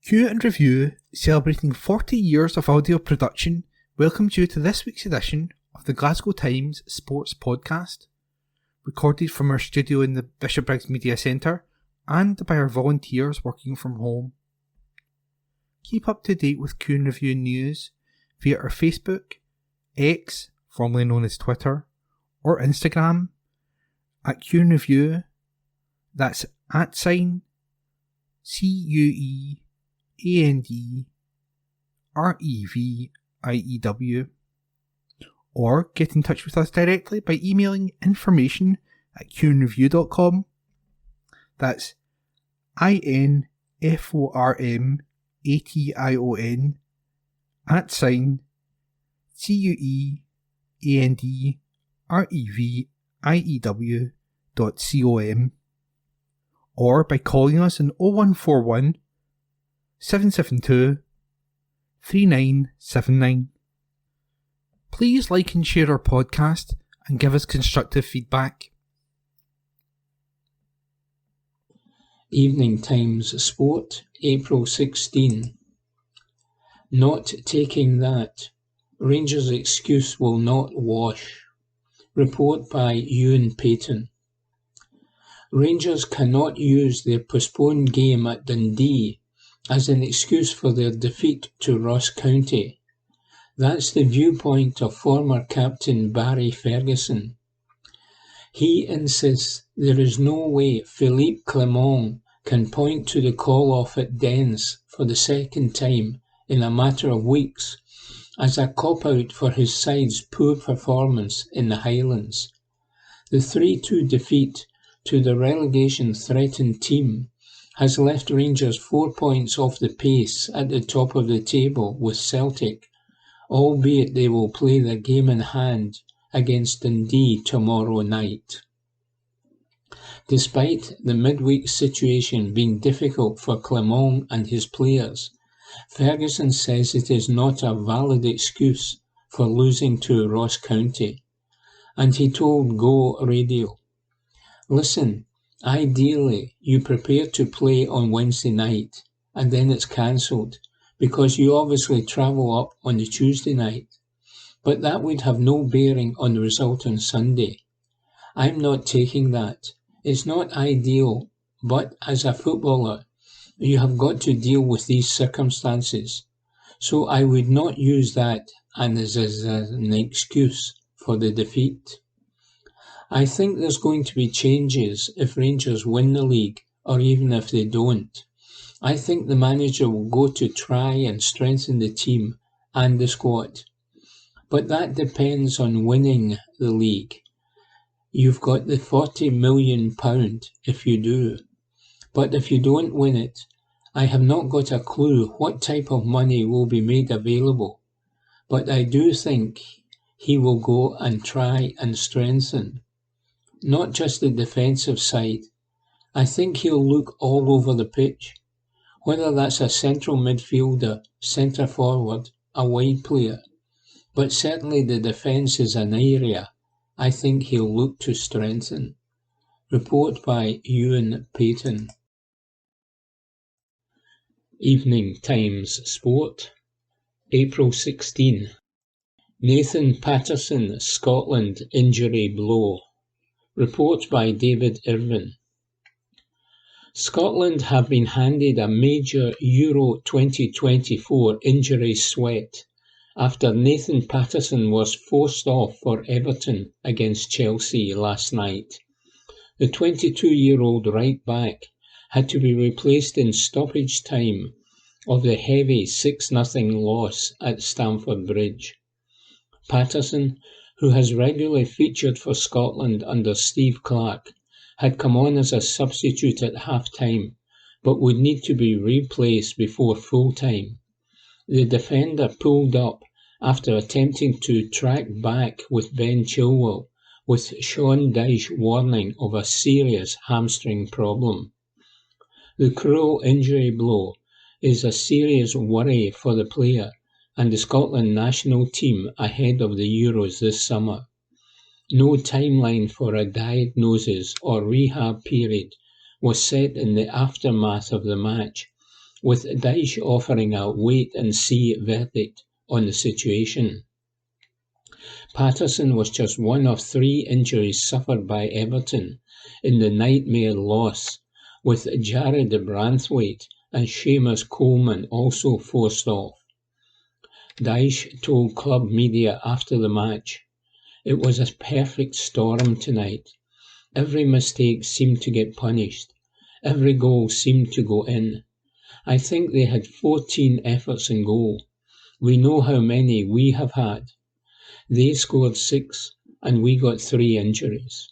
Q and Review, celebrating 40 years of audio production, welcomes you to this week's edition of the Glasgow Times Sports Podcast, recorded from our studio in the Bishopbriggs Media Centre and by our volunteers working from home. Keep up to date with Q and Review news via our Facebook, X, formerly known as Twitter, or Instagram at Q and Review. That's @CUEANDREVIEW, or get in touch with us directly by emailing information@qandreview.com. That's INFORMATION @CUEANDREVIEW.com, or by calling us on 0141 772 3979. Please like and share our podcast and give us constructive feedback. Evening Times Sport, April 16. Not taking that. Rangers' excuse will not wash. Report by Ewan Payton. Rangers cannot use their postponed game at Dundee as an excuse for their defeat to Ross County. That's the viewpoint of former captain Barry Ferguson. He insists there is no way Philippe Clement can point to the call-off at Dens for the second time in a matter of weeks as a cop-out for his side's poor performance in the Highlands. The 3-2 defeat to the relegation-threatened team has left Rangers 4 points off the pace at the top of the table with Celtic, albeit they will play their game in hand against Dundee tomorrow night. Despite the midweek situation being difficult for Clement and his players, Ferguson says it is not a valid excuse for losing to Ross County, and he told Go Radio, "Listen, ideally you prepare to play on Wednesday night and then it's cancelled because you obviously travel up on the Tuesday night, but that would have no bearing on the result on Sunday. I'm not taking that. It's not ideal, but as a footballer, you have got to deal with these circumstances. So I would not use that as an excuse for the defeat. I think there's going to be changes if Rangers win the league, or even if they don't. I think the manager will go to try and strengthen the team and the squad. But that depends on winning the league. You've got the £40 million if you do. But if you don't win it, I have not got a clue what type of money will be made available. But I do think he will go and try and strengthen. Not just the defensive side. I think he'll look all over the pitch. Whether that's a central midfielder, centre forward, a wide player. But certainly the defence is an area I think he'll look to strengthen. Report by Ewan Payton. Evening Times Sport, April 16. Nathan Patterson, Scotland injury blow. Report by David Irvin. Scotland have been handed a major Euro 2024 injury sweat after Nathan Patterson was forced off for Everton against Chelsea last night. The 22-year-old right-back had to be replaced in stoppage time of the heavy 6-0 loss at Stamford Bridge. Patterson, who has regularly featured for Scotland under Steve Clarke, had come on as a substitute at half-time, but would need to be replaced before full-time. The defender pulled up after attempting to track back with Ben Chilwell, with Sean Dyche warning of a serious hamstring problem. The cruel injury blow is a serious worry for the player and the Scotland national team ahead of the Euros this summer. No timeline for a diagnosis or rehab period was set in the aftermath of the match, with Dyche offering a wait-and-see verdict on the situation. Patterson was just one of 3 injuries suffered by Everton in the nightmare loss, with Jared Branthwaite and Seamus Coleman also forced off. Dyche told club media after the match, "It was a perfect storm tonight. Every mistake seemed to get punished. Every goal seemed to go in. I think they had 14 efforts in goal. We know how many we have had. They scored 6 and we got 3 injuries.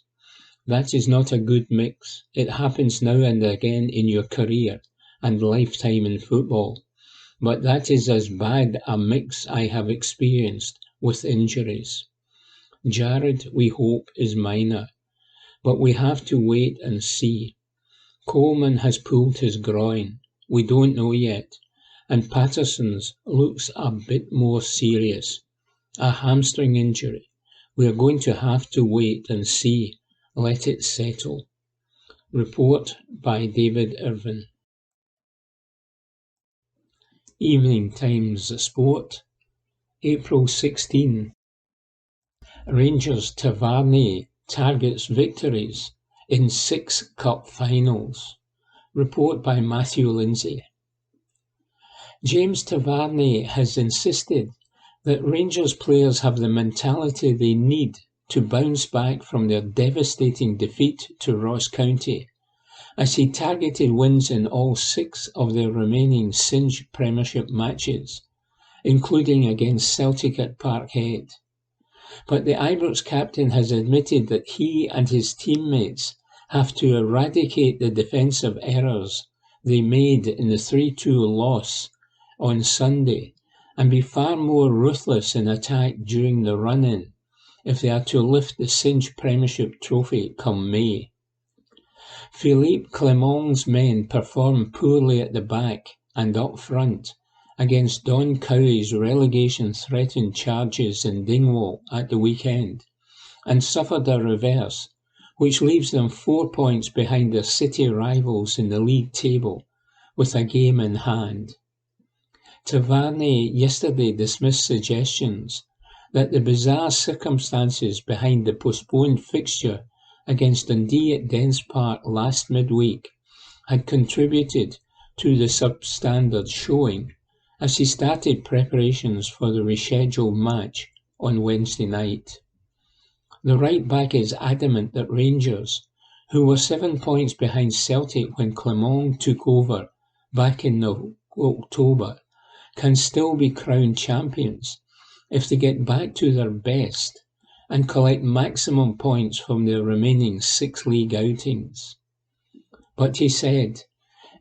That is not a good mix. It happens now and again in your career and lifetime in football. But that is as bad a mix I have experienced with injuries. Jared, we hope, is minor, but we have to wait and see. Coleman has pulled his groin. We don't know yet. And Patterson's looks a bit more serious. A hamstring injury. We are going to have to wait and see. Let it settle." Report by David Irvin. Evening Times Sport, April 16. Rangers Tavernier targets victories in 6 cup finals. Report by Matthew Lindsay. James Tavernier has insisted that Rangers players have the mentality they need to bounce back from their devastating defeat to Ross County, as he targeted wins in all 6 of their remaining Singe Premiership matches, including against Celtic at Parkhead. But the Ibrox captain has admitted that he and his teammates have to eradicate the defensive errors they made in the 3-2 loss on Sunday and be far more ruthless in attack during the run-in if they are to lift the Singe Premiership trophy come May. Philippe Clement's men performed poorly at the back and up front against Don Cowie's relegation-threatened charges in Dingwall at the weekend, and suffered a reverse, which leaves them 4 points behind their city rivals in the league table, with a game in hand. Tavernier yesterday dismissed suggestions that the bizarre circumstances behind the postponed fixture against Dundee at Dens Park last midweek had contributed to the substandard showing, as he started preparations for the rescheduled match on Wednesday night. The right-back is adamant that Rangers, who were 7 points behind Celtic when Clement took over back in October, can still be crowned champions if they get back to their best and collect maximum points from their remaining 6 league outings. But he said,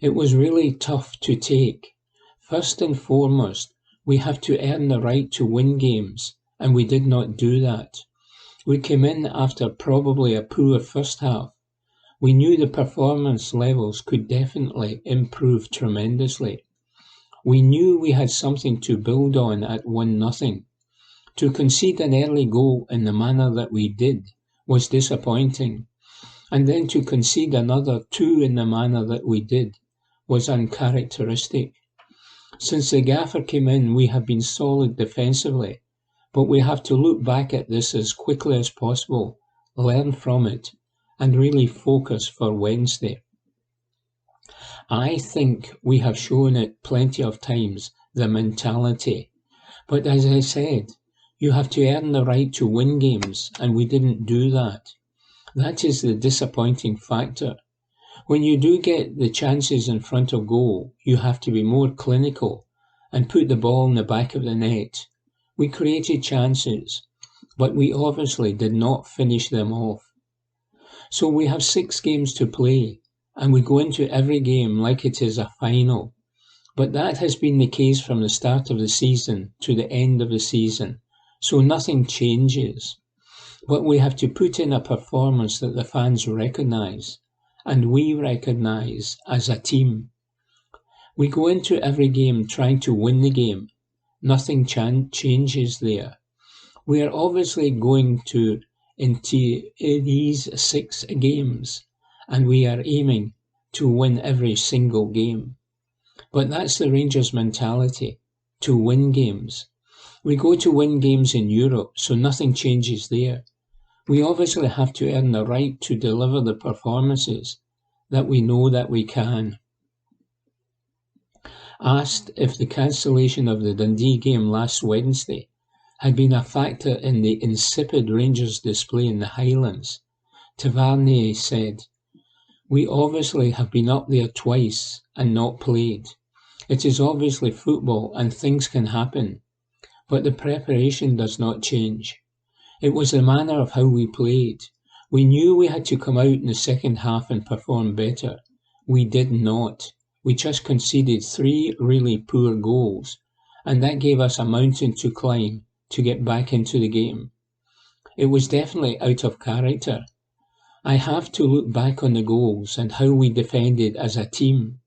"It was really tough to take. First and foremost, we have to earn the right to win games, and we did not do that. We came in after probably a poor first half. We knew the performance levels could definitely improve tremendously. We knew we had something to build on at 1-0. To concede an early goal in the manner that we did was disappointing, and then to concede another 2 in the manner that we did was uncharacteristic. Since the gaffer came in, we have been solid defensively, but we have to look back at this as quickly as possible, learn from it, and really focus for Wednesday. I think we have shown it plenty of times, the mentality. But as I said, you have to earn the right to win games, and we didn't do that. That is the disappointing factor. When you do get the chances in front of goal, you have to be more clinical and put the ball in the back of the net. We created chances, but we obviously did not finish them off. So we have 6 games to play, and we go into every game like it is a final. But that has been the case from the start of the season to the end of the season, so nothing changes. But we have to put in a performance that the fans recognise, and we recognise as a team. We go into every game trying to win the game. Nothing changes there. We are obviously going into these 6 games, and we are aiming to win every single game. But that's the Rangers' mentality, to win games. We go to win games in Europe, so nothing changes there. We obviously have to earn the right to deliver the performances that we know that we can. Asked if the cancellation of the Dundee game last Wednesday had been a factor in the insipid Rangers display in the Highlands, Tavernier said, "We obviously have been up there twice and not played. It is obviously football and things can happen, but the preparation does not change. It was the manner of how we played. We knew we had to come out in the second half and perform better. We did not. We just conceded 3 really poor goals, and that gave us a mountain to climb to get back into the game. It was definitely out of character. I have to look back on the goals and how we defended as a team.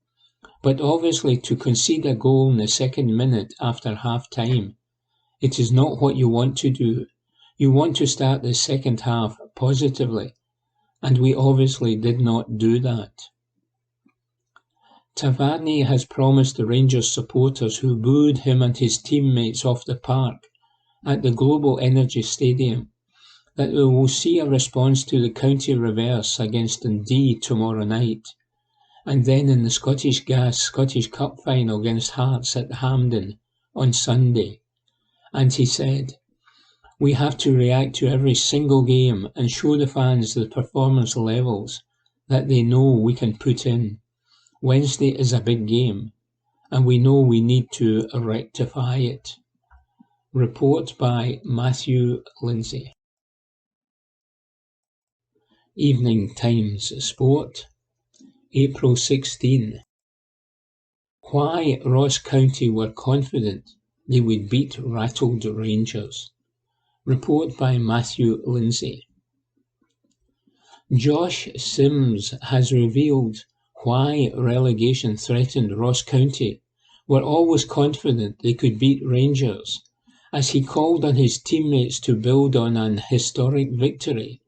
But obviously to concede a goal in the second minute after half-time, it is not what you want to do. You want to start the second half positively, and we obviously did not do that." Tavernier has promised the Rangers supporters who booed him and his teammates off the park at the Global Energy Stadium that we will see a response to the county reverse against Dundee tomorrow night, and then in the Scottish Gas Scottish Cup final against Hearts at Hampden on Sunday. And he said, "We have to react to every single game and show the fans the performance levels that they know we can put in. Wednesday is a big game, and we know we need to rectify it." Report by Matthew Lindsay. Evening Times Sport, April 16. Why Ross County were confident they would beat rattled Rangers. Report by Matthew Lindsay. Josh Sims has revealed why relegation threatened Ross County were always confident they could beat Rangers, as he called on his teammates to build on an historic victory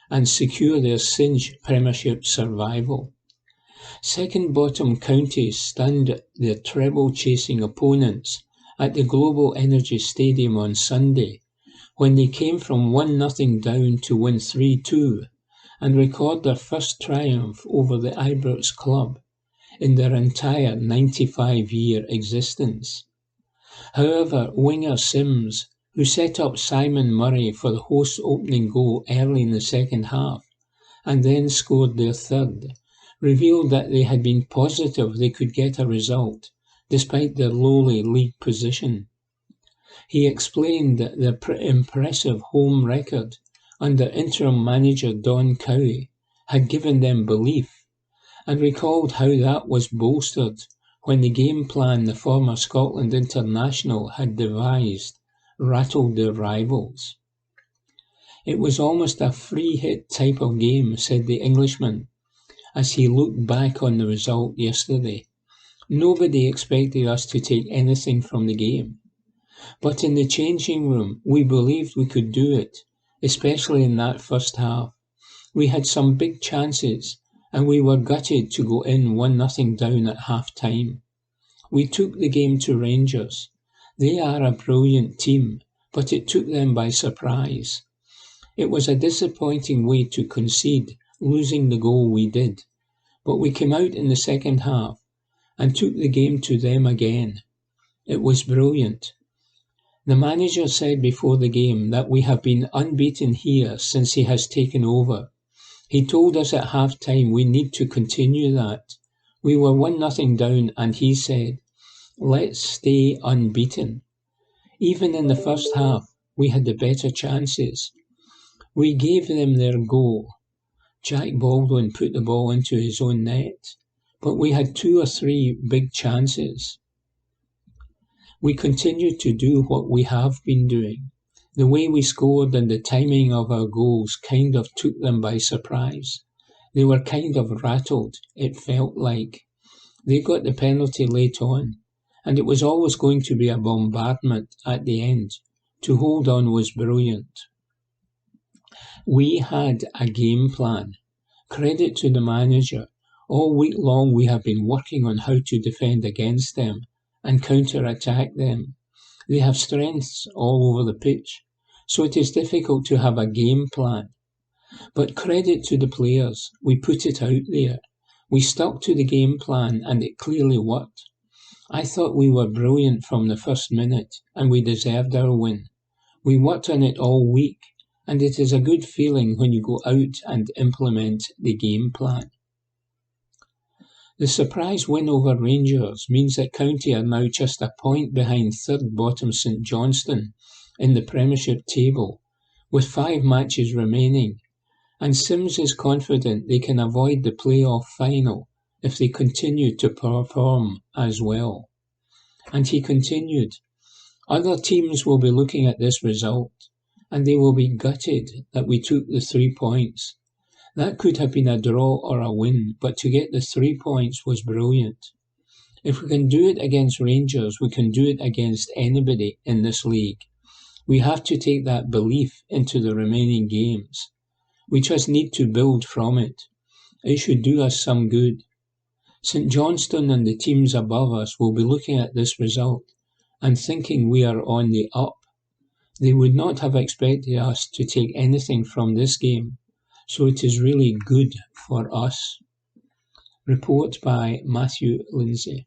and secure their Singe Premiership survival. Second-bottom counties stunned their treble-chasing opponents at the Global Energy Stadium on Sunday, when they came from 1-0 down to win 3-2 and record their first triumph over the Ibrox club in their entire 95-year existence. However, winger Sims, who set up Simon Murray for the host's opening goal early in the second half and then scored their third, revealed that they had been positive they could get a result despite their lowly league position. He explained that their impressive home record under interim manager Don Cowie had given them belief, and recalled how that was bolstered when the game plan the former Scotland international had devised rattled their rivals. "It was almost a free-hit type of game," said the Englishman, as he looked back on the result yesterday. "Nobody expected us to take anything from the game. But in the changing room, we believed we could do it, especially in that first half. We had some big chances, and we were gutted to go in 1-0 down at half-time. We took the game to Rangers. They are a brilliant team, but it took them by surprise. It was a disappointing way to concede, losing the goal we did, but we came out in the second half and took the game to them again. It was brilliant. The manager said before the game that we have been unbeaten here since he has taken over. He told us at half-time we need to continue that. We were 1-0 down and he said, 'Let's stay unbeaten.' Even in the first half, we had the better chances. We gave them their goal. Jack Baldwin put the ball into his own net, but we had 2 or 3 big chances. We continued to do what we have been doing. The way we scored and the timing of our goals kind of took them by surprise. They were kind of rattled, it felt like. They got the penalty late on, and it was always going to be a bombardment at the end. To hold on was brilliant. We had a game plan. Credit to the manager. All week long we have been working on how to defend against them and counter-attack them. They have strengths all over the pitch, so it is difficult to have a game plan. But credit to the players, we put it out there. We stuck to the game plan and it clearly worked. I thought we were brilliant from the first minute and we deserved our win. We worked on it all week and it is a good feeling when you go out and implement the game plan. The surprise win over Rangers means that County are now just a point behind third bottom St Johnstone in the Premiership table, with 5 matches remaining, and Sims is confident they can avoid the playoff final if they continue to perform as well. And he continued, other teams will be looking at this result, and they will be gutted that we took the 3 points. That could have been a draw or a win, but to get the 3 points was brilliant. If we can do it against Rangers, we can do it against anybody in this league. We have to take that belief into the remaining games. We just need to build from it. It should do us some good. St Johnstone and the teams above us will be looking at this result and thinking we are on the up. They would not have expected us to take anything from this game. So it is really good for us. Report by Matthew Lindsay.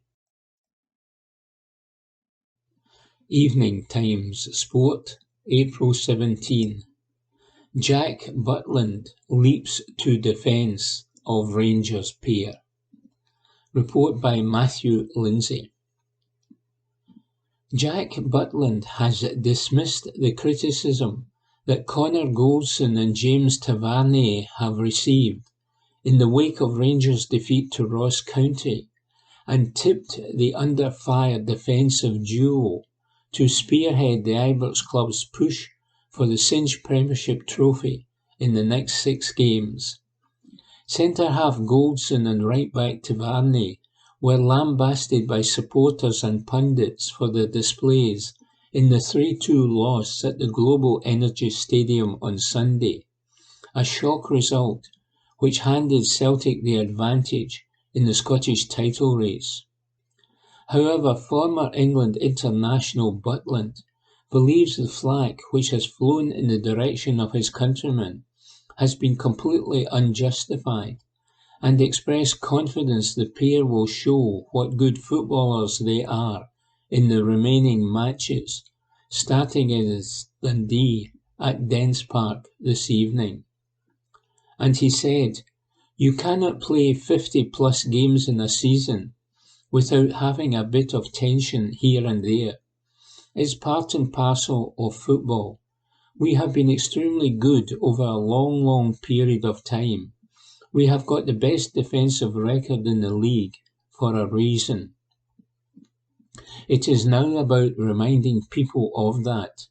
Evening Times Sport, April 17. Jack Butland leaps to defence of Rangers pair. Report by Matthew Lindsay. Jack Butland has dismissed the criticism that Connor Goldson and James Tavernier have received in the wake of Rangers' defeat to Ross County and tipped the under-fire defensive duo to spearhead the Ibrox club's push for the Cinch Premiership trophy in the next 6 games. Centre-half Goldson and right-back Tavernier were lambasted by supporters and pundits for their displays in the 3-2 loss at the Global Energy Stadium on Sunday, a shock result which handed Celtic the advantage in the Scottish title race. However, former England international Butland believes the flack which has flown in the direction of his countrymen has been completely unjustified, and expressed confidence the pair will show what good footballers they are in the remaining matches, starting against Dundee at Dens Park this evening. And he said, you cannot play 50-plus games in a season without having a bit of tension here and there. It's part and parcel of football. We have been extremely good over a long period of time. We have got the best defensive record in the league for a reason. It is now about reminding people of that.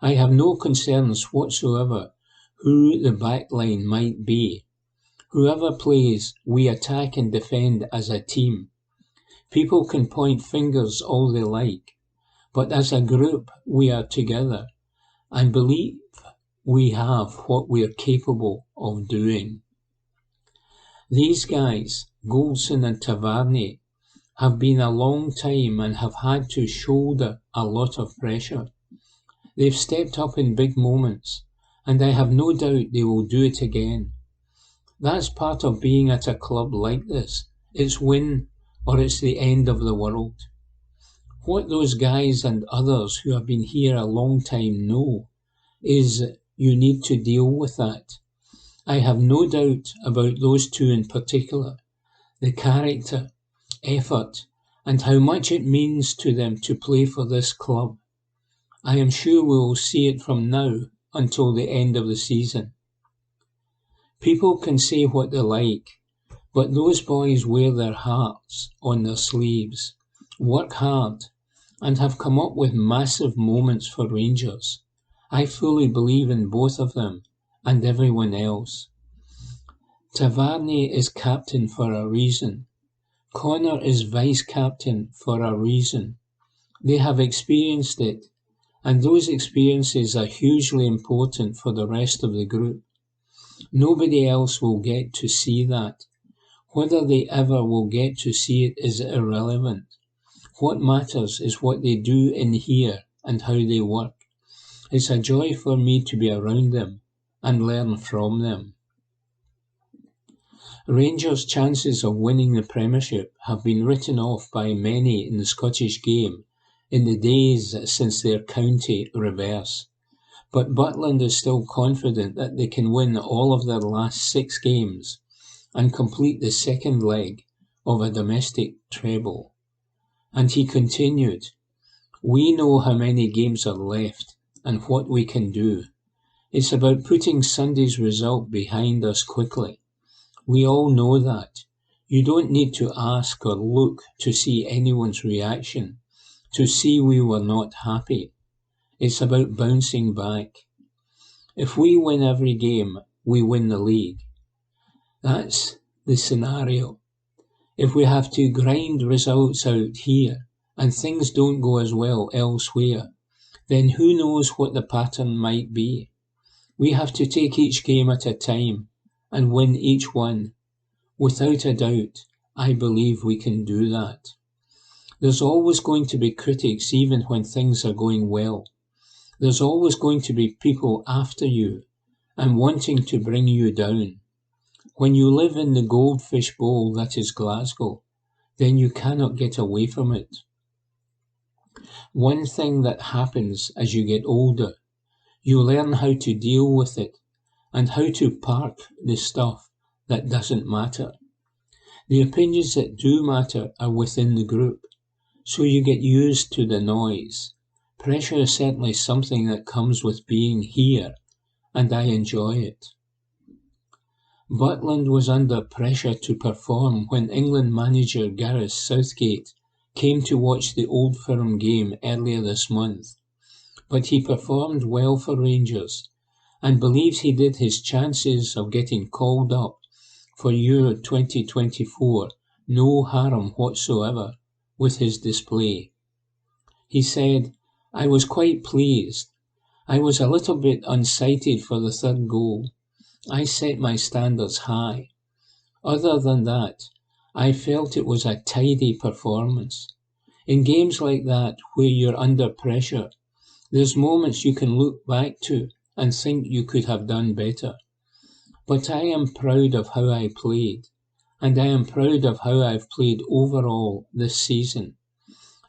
I have no concerns whatsoever who the backline might be. Whoever plays, we attack and defend as a team. People can point fingers all they like, but as a group we are together and believe we have what we are capable of doing. These guys, Goldson and Tavernier, have been a long time and have had to shoulder a lot of pressure. They've stepped up in big moments, and I have no doubt they will do it again. That's part of being at a club like this. It's win or it's the end of the world. What those guys and others who have been here a long time know is you need to deal with that. I have no doubt about those two in particular, the character, effort, and how much it means to them to play for this club. I am sure we will see it from now until the end of the season. People can say what they like, but those boys wear their hearts on their sleeves, work hard, and have come up with massive moments for Rangers. I fully believe in both of them and everyone else. Tavernier is captain for a reason. Connor is vice-captain for a reason. They have experienced it, and those experiences are hugely important for the rest of the group. Nobody else will get to see that. Whether they ever will get to see it is irrelevant. What matters is what they do in here and how they work. It's a joy for me to be around them and learn from them. Rangers' chances of winning the Premiership have been written off by many in the Scottish game in the days since their county reverse. But Butland is still confident that they can win all of their last 6 games and complete the second leg of a domestic treble. And he continued, "We know how many games are left and what we can do. It's about putting Sunday's result behind us quickly. We all know that. You don't need to ask or look to see anyone's reaction, to see we were not happy. It's about bouncing back. If we win every game, we win the league. That's the scenario. If we have to grind results out here and things don't go as well elsewhere, then who knows what the pattern might be. We have to take each game at a time and win each one. Without a doubt, I believe we can do that. There's always going to be critics even when things are going well. There's always going to be people after you and wanting to bring you down. When you live in the goldfish bowl that is Glasgow, then you cannot get away from it. One thing that happens as you get older, you learn how to deal with it and how to park the stuff that doesn't matter. The opinions that do matter are within the group, so you get used to the noise. Pressure is certainly something that comes with being here, and I enjoy it. Butland was under pressure to perform when England manager Gareth Southgate came to watch the Old Firm game earlier this month, but he performed well for Rangers and believes he did his chances of getting called up for Euro 2024 no harm whatsoever with his display. He said, "I was quite pleased. I was a little bit unsighted for the third goal. I set my standards high. Other than that, I felt it was a tidy performance. In games like that, where you're under pressure, there's moments you can look back to and think you could have done better. But I am proud of how I played, and I am proud of how I've played overall this season.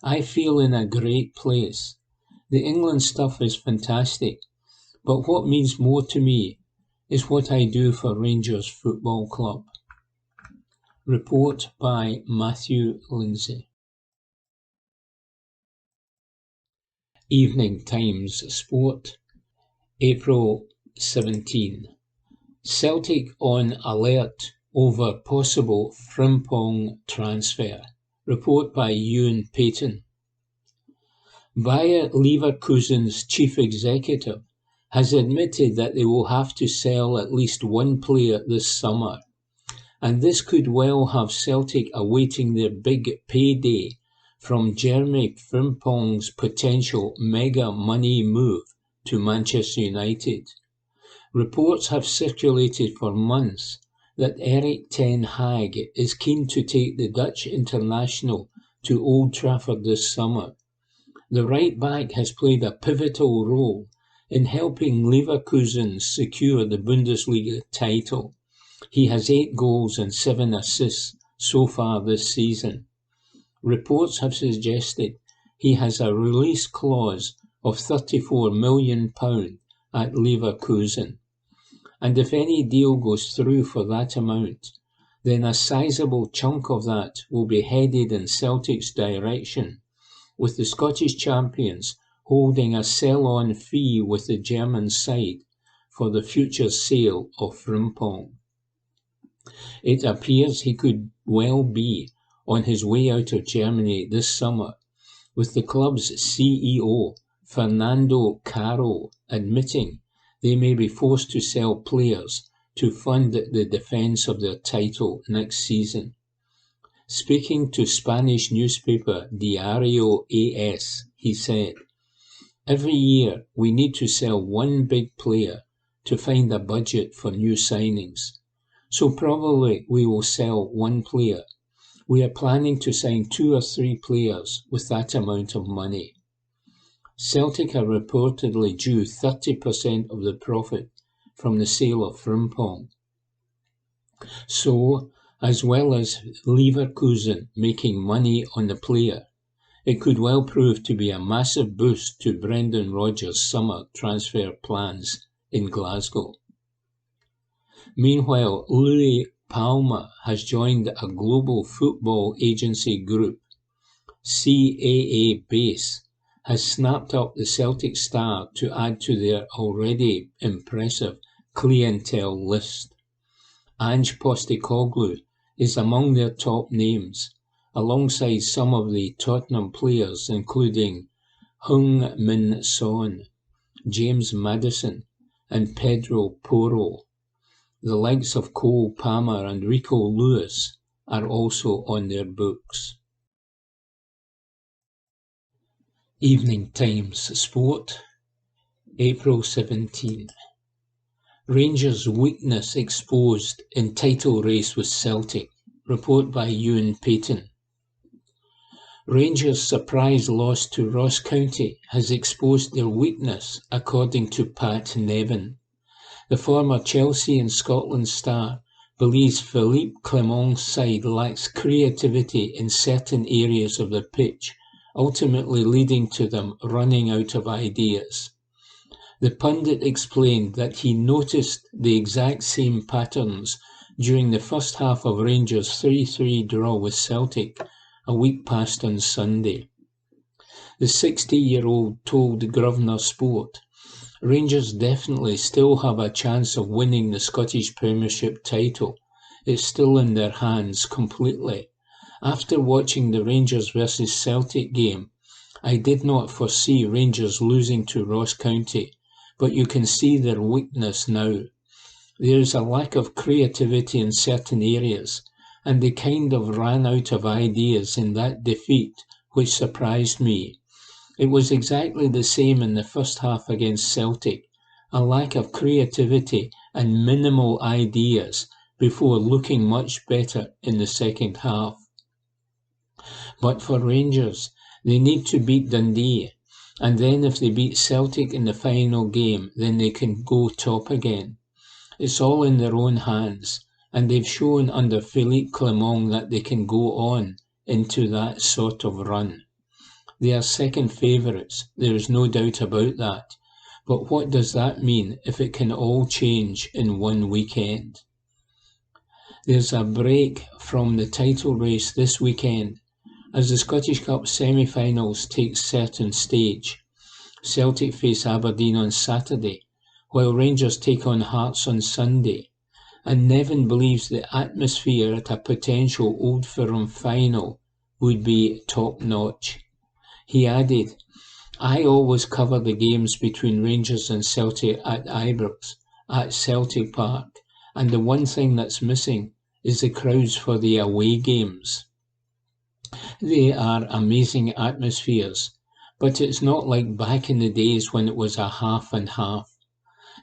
I feel in a great place. The England stuff is fantastic, but what means more to me is what I do for Rangers Football Club." Report by Matthew Lindsay. Evening Times Sport, April 17. Celtic on alert over possible Frimpong transfer. Report by Ewan Payton. Bayer Leverkusen's chief executive has admitted that they will have to sell at least one player this summer, and this could well have Celtic awaiting their big payday from Jeremy Frimpong's potential mega money move to Manchester United. Reports have circulated for months that Erik ten Hag is keen to take the Dutch international to Old Trafford this summer. The right-back has played a pivotal role in helping Leverkusen secure the Bundesliga title. He has 8 goals and 7 assists so far this season. Reports have suggested he has a release clause of £34 million at Leverkusen. And if any deal goes through for that amount, then a sizable chunk of that will be headed in Celtic's direction, with the Scottish champions holding a sell-on fee with the German side for the future sale of Frimpong. It appears he could well be on his way out of Germany this summer, with the club's CEO, Fernando Caro, admitting they may be forced to sell players to fund the defence of their title next season. Speaking to Spanish newspaper Diario AS, he said, "Every year we need to sell one big player to find a budget for new signings. so probably we will sell one player. We are planning to sign 2 or 3 players with that amount of money. Celtic are reportedly due 30% of the profit from the sale of Frimpong. So, as well as Leverkusen making money on the player, it could well prove to be a massive boost to Brendan Rodgers' summer transfer plans in Glasgow. Meanwhile, Louis Palma has joined a global football agency group. CAA Base has snapped up the Celtic star to add to their already impressive clientele list. Ange Postecoglou is among their top names, alongside some of the Tottenham players including Heung-min Son, James Maddison and Pedro Porro. The likes of Cole Palmer and Rico Lewis are also on their books. Evening Times Sport, April 17. Rangers' weakness exposed in title race with Celtic. Report by Ewan Payton. Rangers' surprise loss to Ross County has exposed their weakness, according to Pat Nevin. The former Chelsea and Scotland star believes Philippe Clement's side lacks creativity in certain areas of the pitch, ultimately leading to them running out of ideas. The pundit explained that he noticed the exact same patterns during the first half of Rangers' 3-3 draw with Celtic a week past on Sunday. The 60-year-old told Grosvenor Sport, "Rangers definitely still have a chance of winning the Scottish Premiership title. It's still in their hands completely. After watching the Rangers vs Celtic game, I did not foresee Rangers losing to Ross County, but you can see their weakness now. There is a lack of creativity in certain areas, and they kind of ran out of ideas in that defeat, which surprised me. It was exactly the same in the first half against Celtic, a lack of creativity and minimal ideas before looking much better in the second half. But for Rangers, they need to beat Dundee, and then if they beat Celtic in the final game, then they can go top again. It's all in their own hands, and they've shown under Philippe Clement that they can go on into that sort of run. They are second favourites, there is no doubt about that, but what does that mean if it can all change in one weekend? There's a break from the title race this weekend as the Scottish Cup semi-finals take certain stage. Celtic face Aberdeen on Saturday, while Rangers take on Hearts on Sunday, and Nevin believes the atmosphere at a potential Old Firm final would be top-notch. He added, "I always cover the games between Rangers and Celtic at Ibrox, at Celtic Park, and the one thing that's missing is the crowds for the away games. They are amazing atmospheres, but it's not like back in the days when it was a half and half.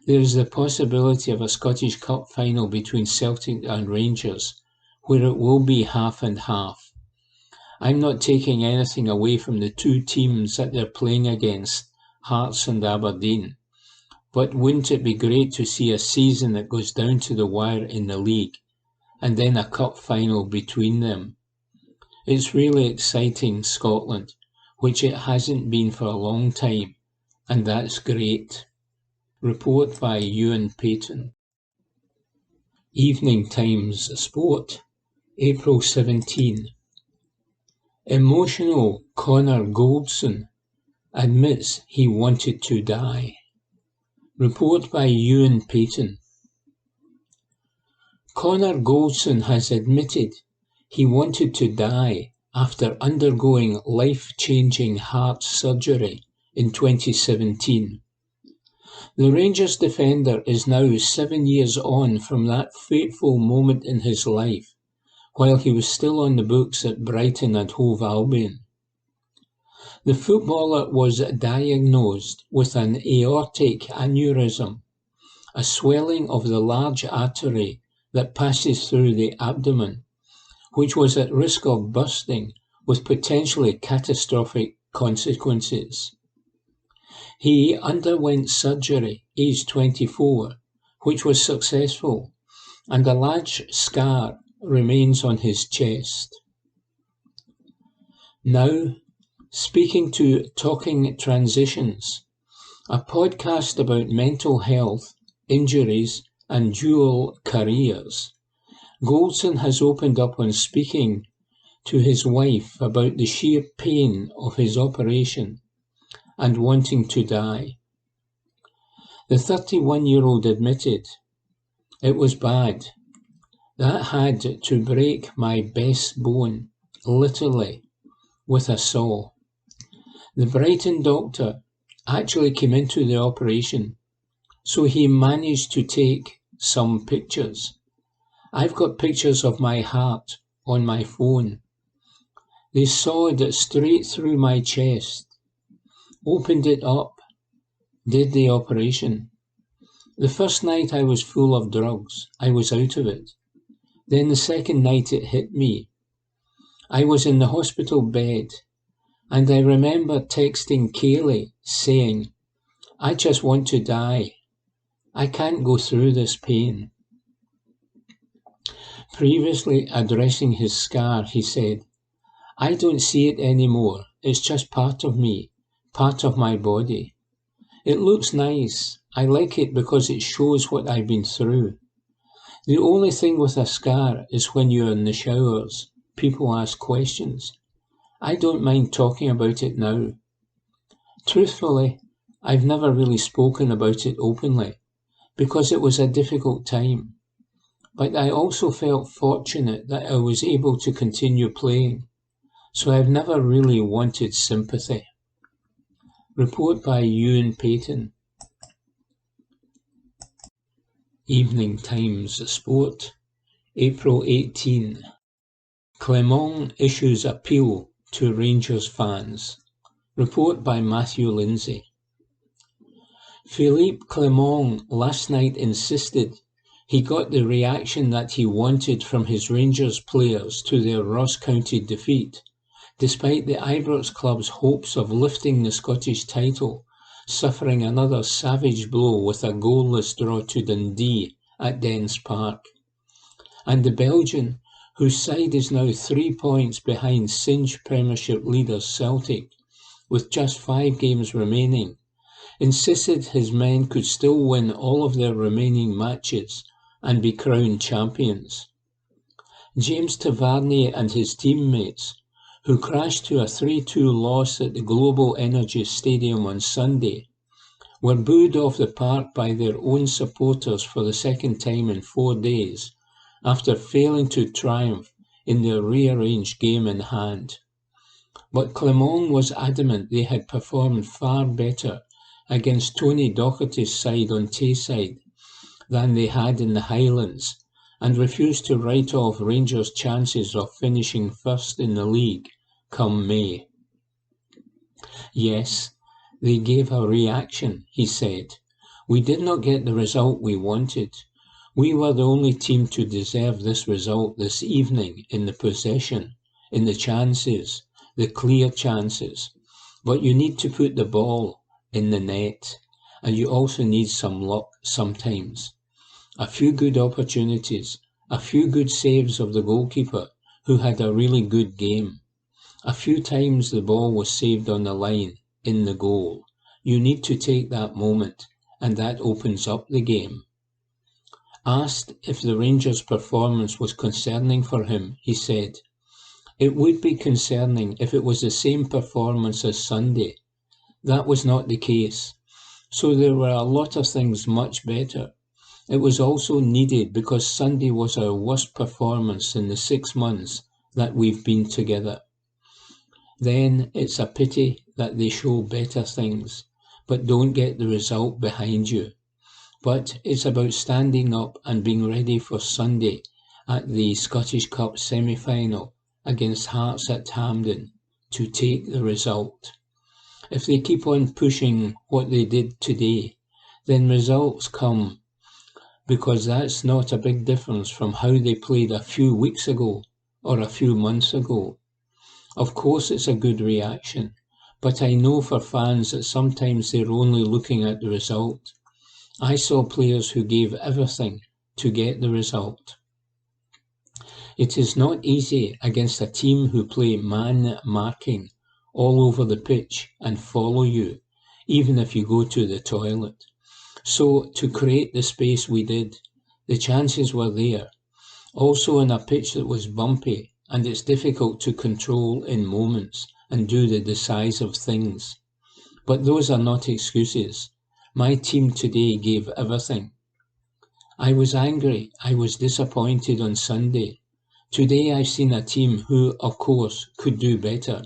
There is the possibility of a Scottish Cup final between Celtic and Rangers, where it will be half and half. I'm not taking anything away from the two teams that they're playing against, Hearts and Aberdeen, but wouldn't it be great to see a season that goes down to the wire in the league, and then a cup final between them? It's really exciting, Scotland, which it hasn't been for a long time, and that's great." Report by Ewan Payton. Evening Times Sport, April 17. Emotional Connor Goldson admits he wanted to die. Report by Ewan Payton. Connor Goldson has admitted he wanted to die after undergoing life-changing heart surgery in 2017. The Rangers defender is now 7 years on from that fateful moment in his life, while he was still on the books at Brighton and Hove Albion. The footballer was diagnosed with an aortic aneurysm, a swelling of the large artery that passes through the abdomen, which was at risk of bursting with potentially catastrophic consequences. He underwent surgery, aged 24, which was successful, and a large scar remains on his chest. Now, speaking to Talking Transitions, a podcast about mental health, injuries, and dual careers, Goldson has opened up on speaking to his wife about the sheer pain of his operation and wanting to die. The 31-year-old admitted, "It was bad. That had to break my best bone, literally, with a saw." The Brighton doctor actually came into the operation, so he managed to take some pictures. I've got pictures of my heart on my phone. They sawed it straight through my chest, opened it up, did the operation. The first night I was full of drugs. I was out of it. Then the second night it hit me. I was in the hospital bed, and I remember texting Kaylee saying, "I just want to die. I can't go through this pain." Previously addressing his scar, he said, "I don't see it anymore. It's just part of me, part of my body. It looks nice. I like it because it shows what I've been through. The only thing with a scar is when you're in the showers, people ask questions. I don't mind talking about it now. Truthfully, I've never really spoken about it openly because it was a difficult time. But I also felt fortunate that I was able to continue playing, so I've never really wanted sympathy." Report by Ewan Payton. Evening Times Sport, April 18. Clermont issues appeal to Rangers fans. Report by Matthew Lindsay. Philippe Clermont last night insisted he got the reaction that he wanted from his Rangers players to their Ross County defeat, despite the Ibrox club's hopes of lifting the Scottish title, suffering another savage blow with a goalless draw to Dundee at Dens Park. And the Belgian, whose side is now 3 points behind singed Premiership leaders Celtic, with just 5 games remaining, insisted his men could still win all of their remaining matches and be crowned champions. James Tavernier and his teammates, who crashed to a 3-2 loss at the Global Energy Stadium on Sunday, were booed off the park by their own supporters for the second time in 4 days, after failing to triumph in their rearranged game in hand. But Clermont was adamant they had performed far better against Tony Docherty's side on Tayside than they had in the Highlands, and refused to write off Rangers' chances of finishing first in the league come May. "Yes, they gave a reaction," he said. "We did not get the result we wanted. We were the only team to deserve this result this evening in the possession, in the chances, the clear chances. But you need to put the ball in the net, and you also need some luck sometimes. A few good opportunities, a few good saves of the goalkeeper, who had a really good game. A few times the ball was saved on the line, in the goal. You need to take that moment, and that opens up the game." Asked if the Rangers' performance was concerning for him, he said, "It would be concerning if it was the same performance as Sunday. That was not the case. So there were a lot of things much better. It was also needed because Sunday was our worst performance in the 6 months that we've been together. Then it's a pity that they show better things, but don't get the result behind you. But it's about standing up and being ready for Sunday at the Scottish Cup semi-final against Hearts at Hampden to take the result. If they keep on pushing what they did today, then results come because that's not a big difference from how they played a few weeks ago or a few months ago. Of course it's a good reaction, but I know for fans that sometimes they're only looking at the result. I saw players who gave everything to get the result. It is not easy against a team who play man marking all over the pitch and follow you, even if you go to the toilet. So to create the space we did, the chances were there. Also in a pitch that was bumpy, and it's difficult to control in moments and do the decisive things. But those are not excuses. My team today gave everything. I was angry, I was disappointed on Sunday. Today I've seen a team who, of course, could do better.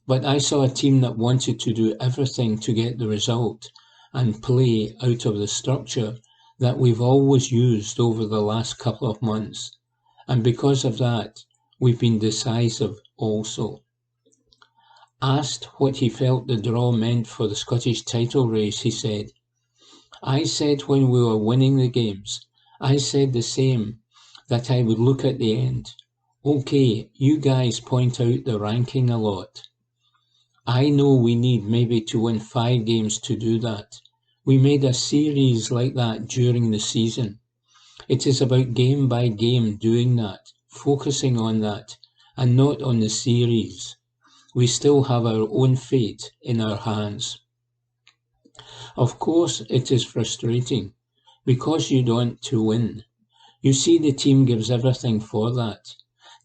But I saw a team that wanted to do everything to get the result and play out of the structure that we've always used over the last couple of months. And because of that, we've been decisive also. Asked what he felt the draw meant for the Scottish title race, he said, "I said when we were winning the games, I said the same, that I would look at the end. Okay, you guys point out the ranking a lot. I know we need maybe to win 5 games to do that. We made a series like that during the season. It is about game by game doing that, focusing on that, and not on the series. We still have our own fate in our hands. Of course, it is frustrating, because you want to win. You see the team gives everything for that.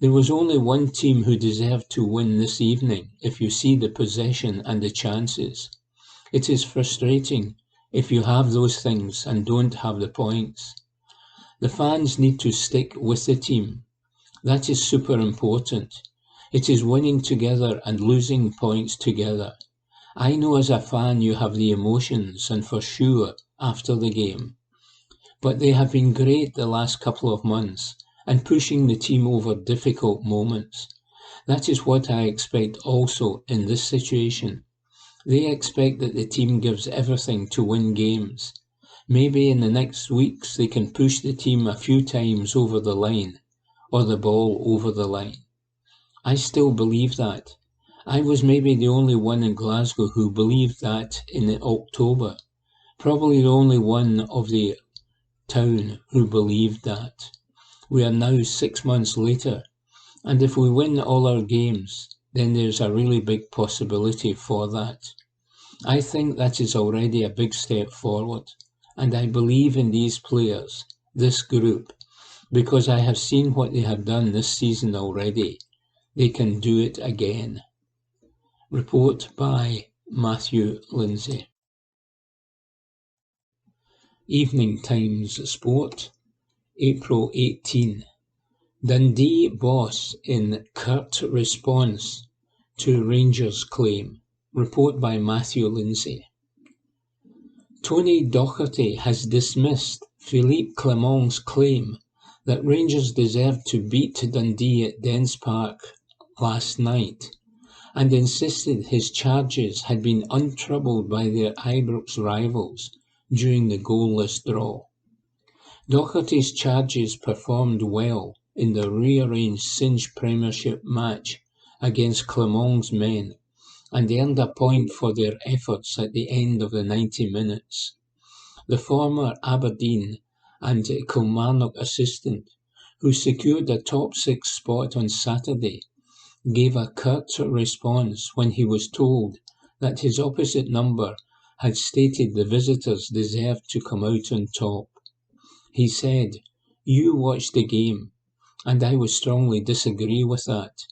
There was only one team who deserved to win this evening, if you see the possession and the chances. It is frustrating if you have those things and don't have the points. The fans need to stick with the team. That is super important. It is winning together and losing points together. I know as a fan you have the emotions, and for sure after the game. But they have been great the last couple of months and pushing the team over difficult moments. That is what I expect also in this situation. They expect that the team gives everything to win games. Maybe in the next weeks they can push the team a few times over the line, or the ball over the line. I still believe that. I was maybe the only one in Glasgow who believed that in October. Probably the only one of the town who believed that. We are now 6 months later, and if we win all our games, then there's a really big possibility for that. I think that is already a big step forward, and I believe in these players, this group, because I have seen what they have done this season already. They can do it again. Report by Matthew Lindsay. Evening Times Sport, April 18. Dundee boss in curt response to Rangers claim. Report by Matthew Lindsay. Tony Docherty has dismissed Philippe Clement's claim that Rangers deserved to beat Dundee at Dens Park last night, and insisted his charges had been untroubled by their Ibrox rivals during the goalless draw. Docherty's charges performed well in the rearranged Singe Premiership match against Clement's men, and earned a point for their efforts at the end of the 90 minutes. The former Aberdeen and Kilmarnock assistant, who secured a top 6 spot on Saturday, gave a curt response when he was told that his opposite number had stated the visitors deserved to come out on top. He said, "You watched the game, and I would strongly disagree with that.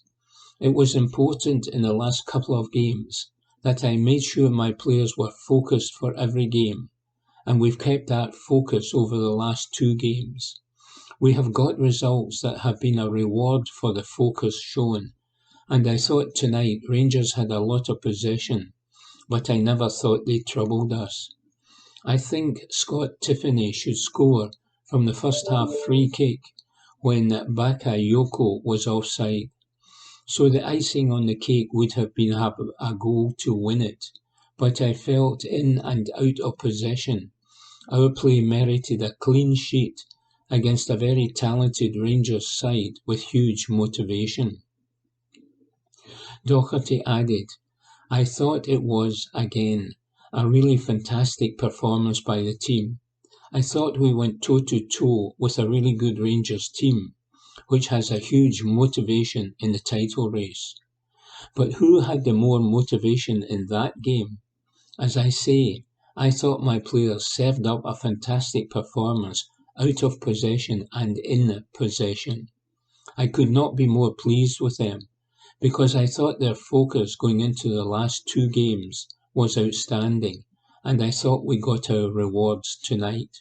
It was important in the last couple of games that I made sure my players were focused for every game, and we've kept that focus over the last 2 games. We have got results that have been a reward for the focus shown, and I thought tonight Rangers had a lot of possession, but I never thought they troubled us. I think Scott Tiffany should score from the first half free kick when Bakayoko was offside. So the icing on the cake would have been a goal to win it, but I felt in and out of possession our play merited a clean sheet against a very talented Rangers side with huge motivation. Doherty added, I thought it was, again, a really fantastic performance by the team. I thought we went toe-to-toe with a really good Rangers team, which has a huge motivation in the title race. But who had the more motivation in that game? As I say, I thought my players served up a fantastic performance out of possession and in possession. I could not be more pleased with them, because I thought their focus going into the last two games was outstanding, and I thought we got our rewards tonight.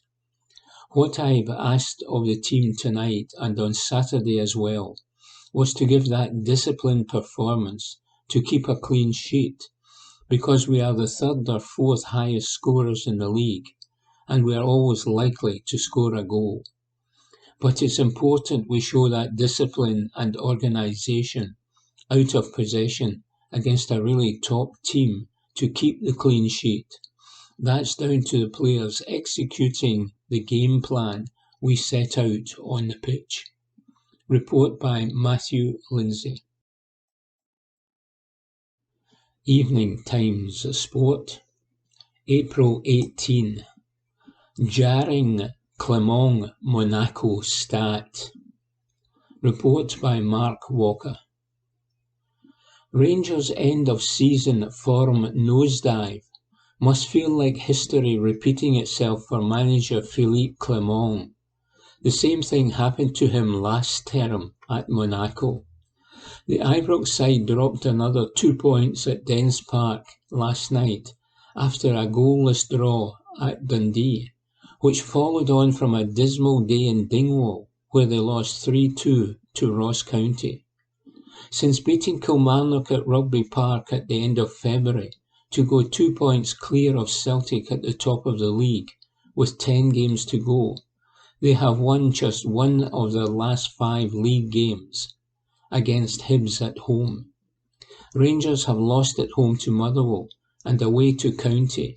What I've asked of the team tonight and on Saturday as well was to give that disciplined performance, to keep a clean sheet, because we are the third or fourth highest scorers in the league, and we are always likely to score a goal. But it's important we show that discipline and organisation out of possession against a really top team to keep the clean sheet. That's down to the players executing the game plan we set out on the pitch. Report by Matthew Lindsay. Evening Times Sport, April 18. Jarring Clermont Monaco stat. Report by Mark Walker. Rangers' end-of-season form nosedive must feel like history repeating itself for manager Philippe Clermont. The same thing happened to him last term at Monaco. The Ibrox side dropped another 2 points at Dens Park last night after a goalless draw at Dundee, which followed on from a dismal day in Dingwall, where they lost 3-2 to Ross County. Since beating Kilmarnock at Rugby Park at the end of February to go 2 points clear of Celtic at the top of the league with 10 games to go, they have won just one of their last 5 league games, against Hibs at home. Rangers have lost at home to Motherwell and away to County,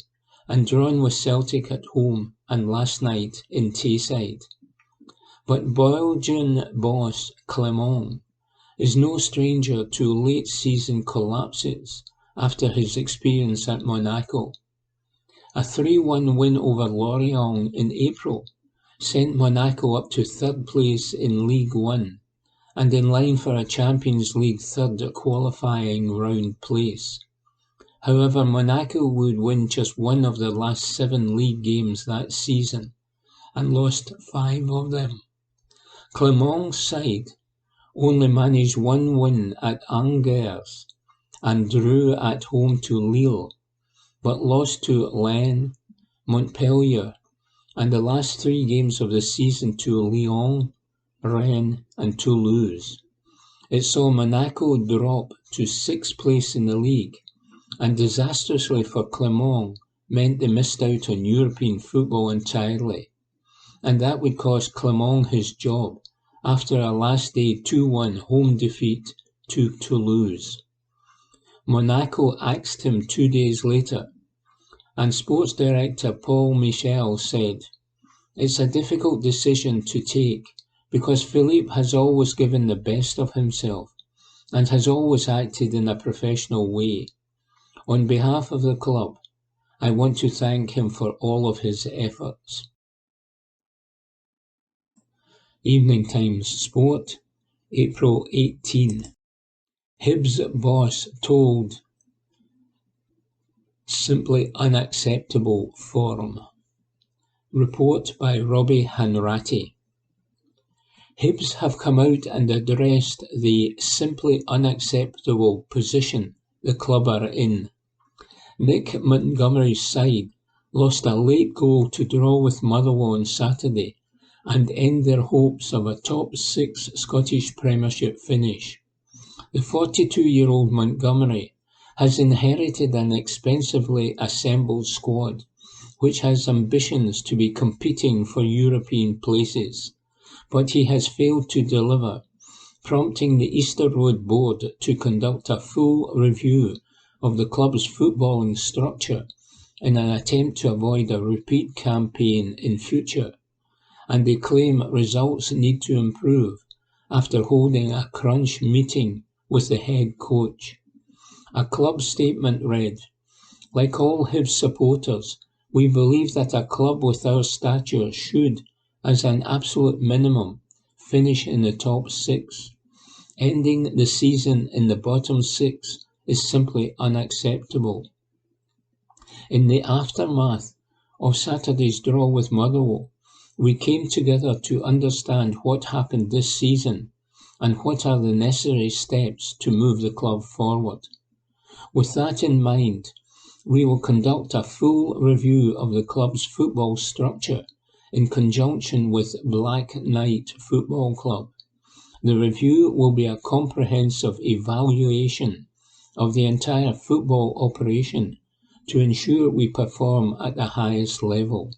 and drawn with Celtic at home and last night in Tayside. But Belgian boss Clermont is no stranger to late-season collapses after his experience at Monaco. A 3-1 win over Lorient in April sent Monaco up to third place in League One and in line for a Champions League third qualifying round place. However, Monaco would win just one of their last 7 league games that season and lost 5 of them. Clermont's side only managed 1 win at Angers and drew at home to Lille, but lost to Lens, Montpellier, and the last 3 games of the season to Lyon, Rennes and Toulouse. It saw Monaco drop to 6th place in the league, and disastrously for Clermont meant they missed out on European football entirely, and that would cost Clermont his job after a last day 2-1 home defeat to Toulouse. Monaco axed him 2 days later, and sports director Paul Michel said, "It's a difficult decision to take because Philippe has always given the best of himself and has always acted in a professional way. On behalf of the club, I want to thank him for all of his efforts." Evening Times Sport, April 18. Hibs boss told simply unacceptable form. Report by Robbie Hanratty. Hibs have come out and addressed the simply unacceptable position the club are in. Nick Montgomery's side lost a late goal to draw with Motherwell on Saturday and end their hopes of a top 6 Scottish Premiership finish. The 42-year-old Montgomery has inherited an expensively assembled squad, which has ambitions to be competing for European places, but he has failed to deliver, prompting the Easter Road board to conduct a full review of the club's footballing structure in an attempt to avoid a repeat campaign in future, and they claim results need to improve after holding a crunch meeting with the head coach. A club statement read, "Like all Hibs supporters, we believe that a club with our stature should, as an absolute minimum, finish in the top six. Ending the season in the bottom six is simply unacceptable." In the aftermath of Saturday's draw with Motherwell, we came together to understand what happened this season and what are the necessary steps to move the club forward. With that in mind, we will conduct a full review of the club's football structure in conjunction with Black Knight Football Club. The review will be a comprehensive evaluation of the entire football operation to ensure we perform at the highest level.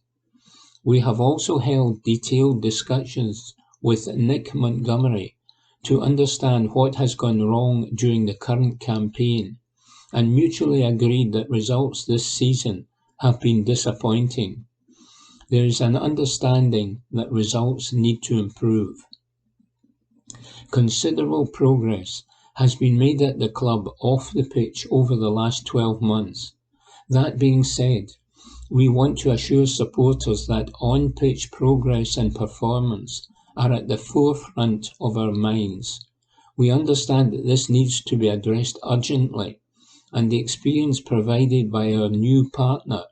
We have also held detailed discussions with Nick Montgomery to understand what has gone wrong during the current campaign, and mutually agreed that results this season have been disappointing. There is an understanding that results need to improve. Considerable progress has been made at the club off the pitch over the last 12 months. That being said, we want to assure supporters that on-pitch progress and performance are at the forefront of our minds. We understand that this needs to be addressed urgently, and the experience provided by our new partner,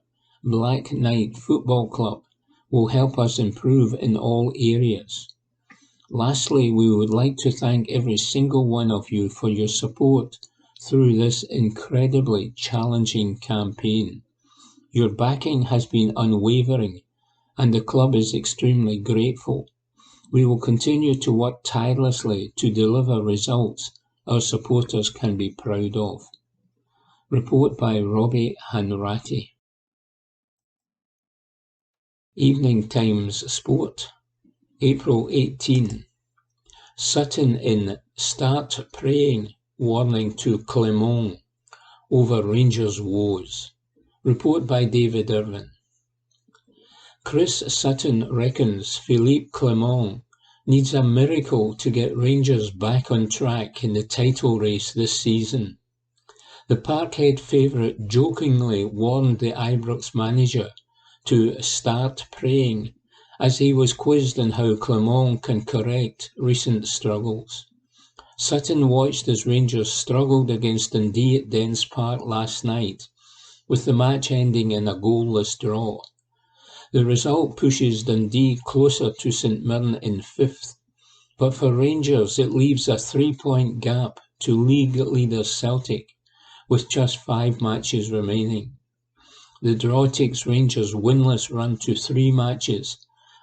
Black Knight Football Club, will help us improve in all areas. Lastly, we would like to thank every single one of you for your support through this incredibly challenging campaign. Your backing has been unwavering, and the club is extremely grateful. We will continue to work tirelessly to deliver results our supporters can be proud of. Report by Robbie Hanratty. Evening Times Sport, April 18. Sutton in "Start Praying" warning to Clermont over Rangers' woes. Report by David Irvin. Chris Sutton reckons Philippe Clermont needs a miracle to get Rangers back on track in the title race this season. The Parkhead favourite jokingly warned the Ibrox manager to "start praying" as he was quizzed on how Clermont can correct recent struggles. Sutton watched as Rangers struggled against Dundee at Dens Park last night, with the match ending in a goalless draw. The result pushes Dundee closer to St Mirren in 5th, but for Rangers it leaves a 3-point gap to league leaders Celtic, with just 5 matches remaining. The draw takes Rangers' winless run to 3 matches,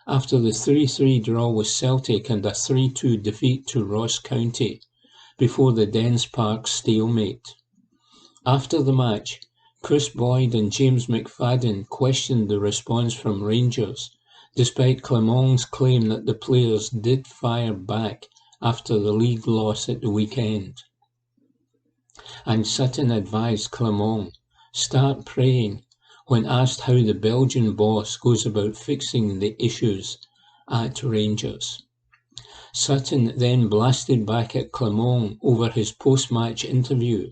after the 3-3 draw with Celtic and a 3-2 defeat to Ross County, before the Dens Park stalemate. After the match, Chris Boyd and James McFadden questioned the response from Rangers, despite Clermont's claim that the players did fire back after the league loss at the weekend. And Sutton advised Clermont, "Start praying," when asked how the Belgian boss goes about fixing the issues at Rangers. Sutton then blasted back at Clermont over his post-match interview,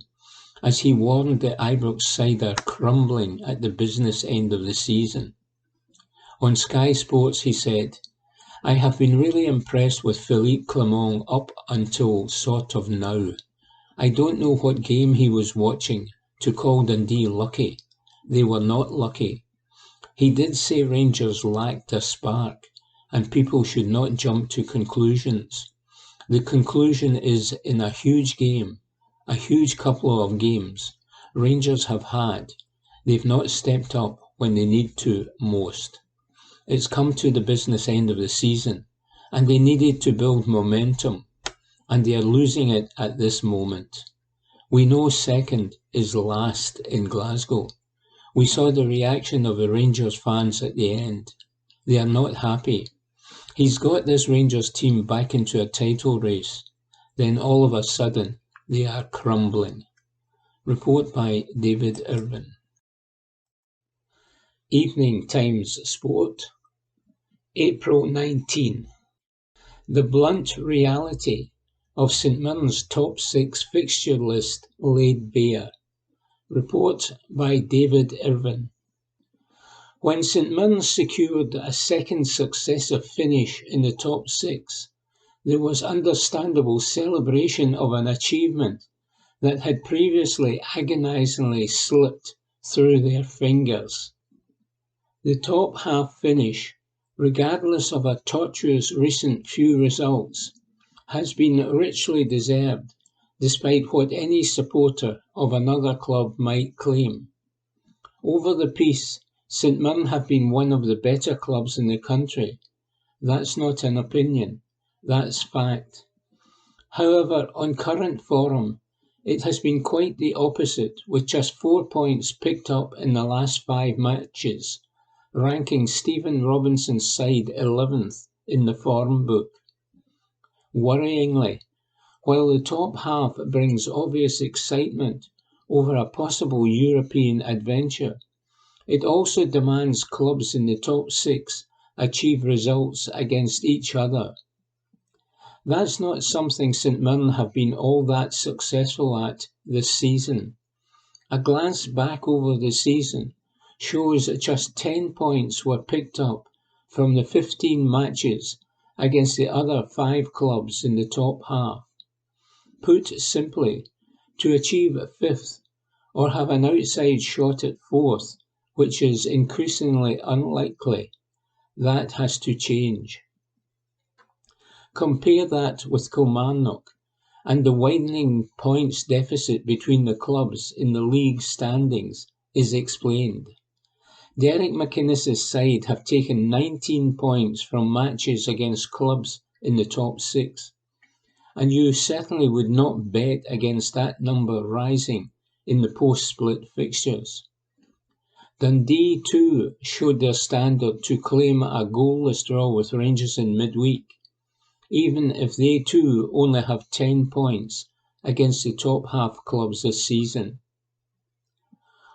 as he warned the Ibrox side are crumbling at the business end of the season. On Sky Sports he said, "I have been really impressed with Philippe Clermont up until sort of now. I don't know what game he was watching to call Dundee lucky. They were not lucky. He did say Rangers lacked a spark, and people should not jump to conclusions. The conclusion is in a huge game, a huge couple of games, Rangers have had. They've not stepped up when they need to most. It's come to the business end of the season, and they needed to build momentum, and they are losing it at this moment. We know second is last in Glasgow. We saw the reaction of the Rangers fans at the end. They are not happy. He's got this Rangers team back into a title race. Then all of a sudden, they are crumbling." Report by David Irvin. Evening Times Sport, April 19. The blunt reality of St Mirren's top 6 fixture list laid bare. Report by David Irvin. When St Mirren secured a second successive finish in the top 6, there was understandable celebration of an achievement that had previously agonisingly slipped through their fingers. The top half finish, regardless of a tortuous recent few results, has been richly deserved, despite what any supporter of another club might claim. Over the piece, St Mirren have been one of the better clubs in the country. That's not an opinion, that's fact. However, on current form, it has been quite the opposite, with just 4 points picked up in the last 5 matches, ranking Stephen Robinson's side 11th in the form book. Worryingly, while the top half brings obvious excitement over a possible European adventure, it also demands clubs in the top 6 achieve results against each other. That's not something St Mirren have been all that successful at this season. A glance back over the season shows that just 10 points were picked up from the 15 matches against the other 5 clubs in the top half. Put simply, to achieve 5th or have an outside shot at 4th, which is increasingly unlikely, that has to change. Compare that with Kilmarnock, and the widening points deficit between the clubs in the league standings is explained. Derek McInnes's side have taken 19 points from matches against clubs in the top 6, and you certainly would not bet against that number rising in the post-split fixtures. Dundee too showed their standard to claim a goalless draw with Rangers in midweek, even if they too only have 10 points against the top half clubs this season.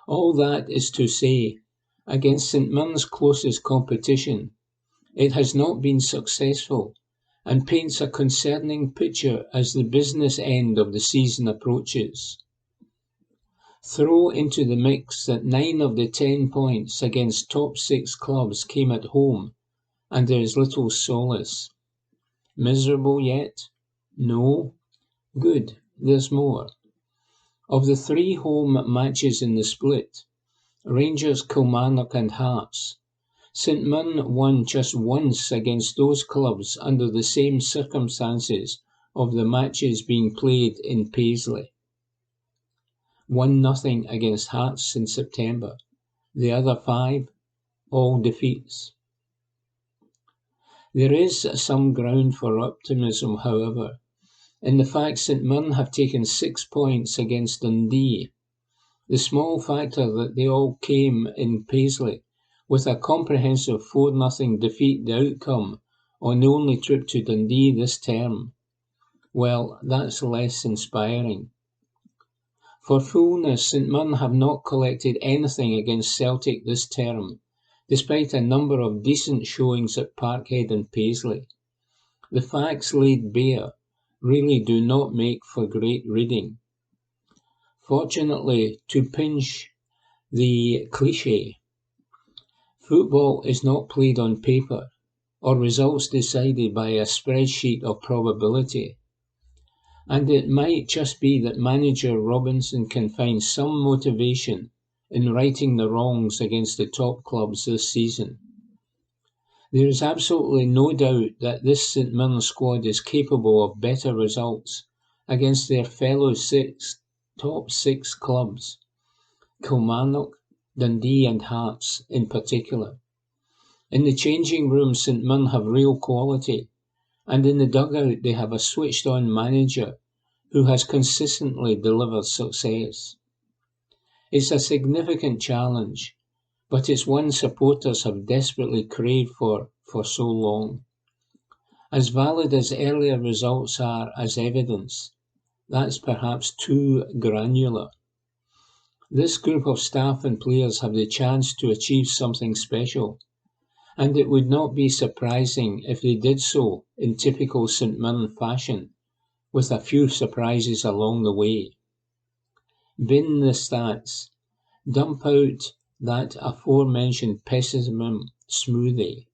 All that is to say, against St Mirren's closest competition, it has not been successful and paints a concerning picture as the business end of the season approaches. Throw into the mix that 9 of the 10 points against top 6 clubs came at home, and there is little solace. Miserable yet? No? Good, there's more. Of the 3 home matches in the split, Rangers, Kilmarnock and Hearts, St Mirren won just once against those clubs under the same circumstances of the matches being played in Paisley. 1-0 against Hearts in September. The other 5, all defeats. There is some ground for optimism, however, in the fact St Mirren have taken 6 points against Dundee. The small factor that they all came in Paisley with a comprehensive 4-0 defeat, the outcome on the only trip to Dundee this term. Well, that's less inspiring. For fullness, St Mirren have not collected anything against Celtic this term, despite a number of decent showings at Parkhead and Paisley. The facts laid bare really do not make for great reading. Fortunately, to pinch the cliché, football is not played on paper or results decided by a spreadsheet of probability. And it might just be that manager Robinson can find some motivation in righting the wrongs against the top clubs this season. There is absolutely no doubt that this St Mirren squad is capable of better results against their fellow top 6 clubs, Kilmarnock, Dundee and Hearts in particular. In the changing room, St Mirren have real quality, and in the dugout they have a switched-on manager who has consistently delivered success. It's a significant challenge, but it's one supporters have desperately craved for so long. As valid as earlier results are as evidence, that's perhaps too granular. This group of staff and players have the chance to achieve something special, and it would not be surprising if they did so in typical St Mirren fashion, with a few surprises along the way. Bin the stats. Dump out that aforementioned pessimism smoothie,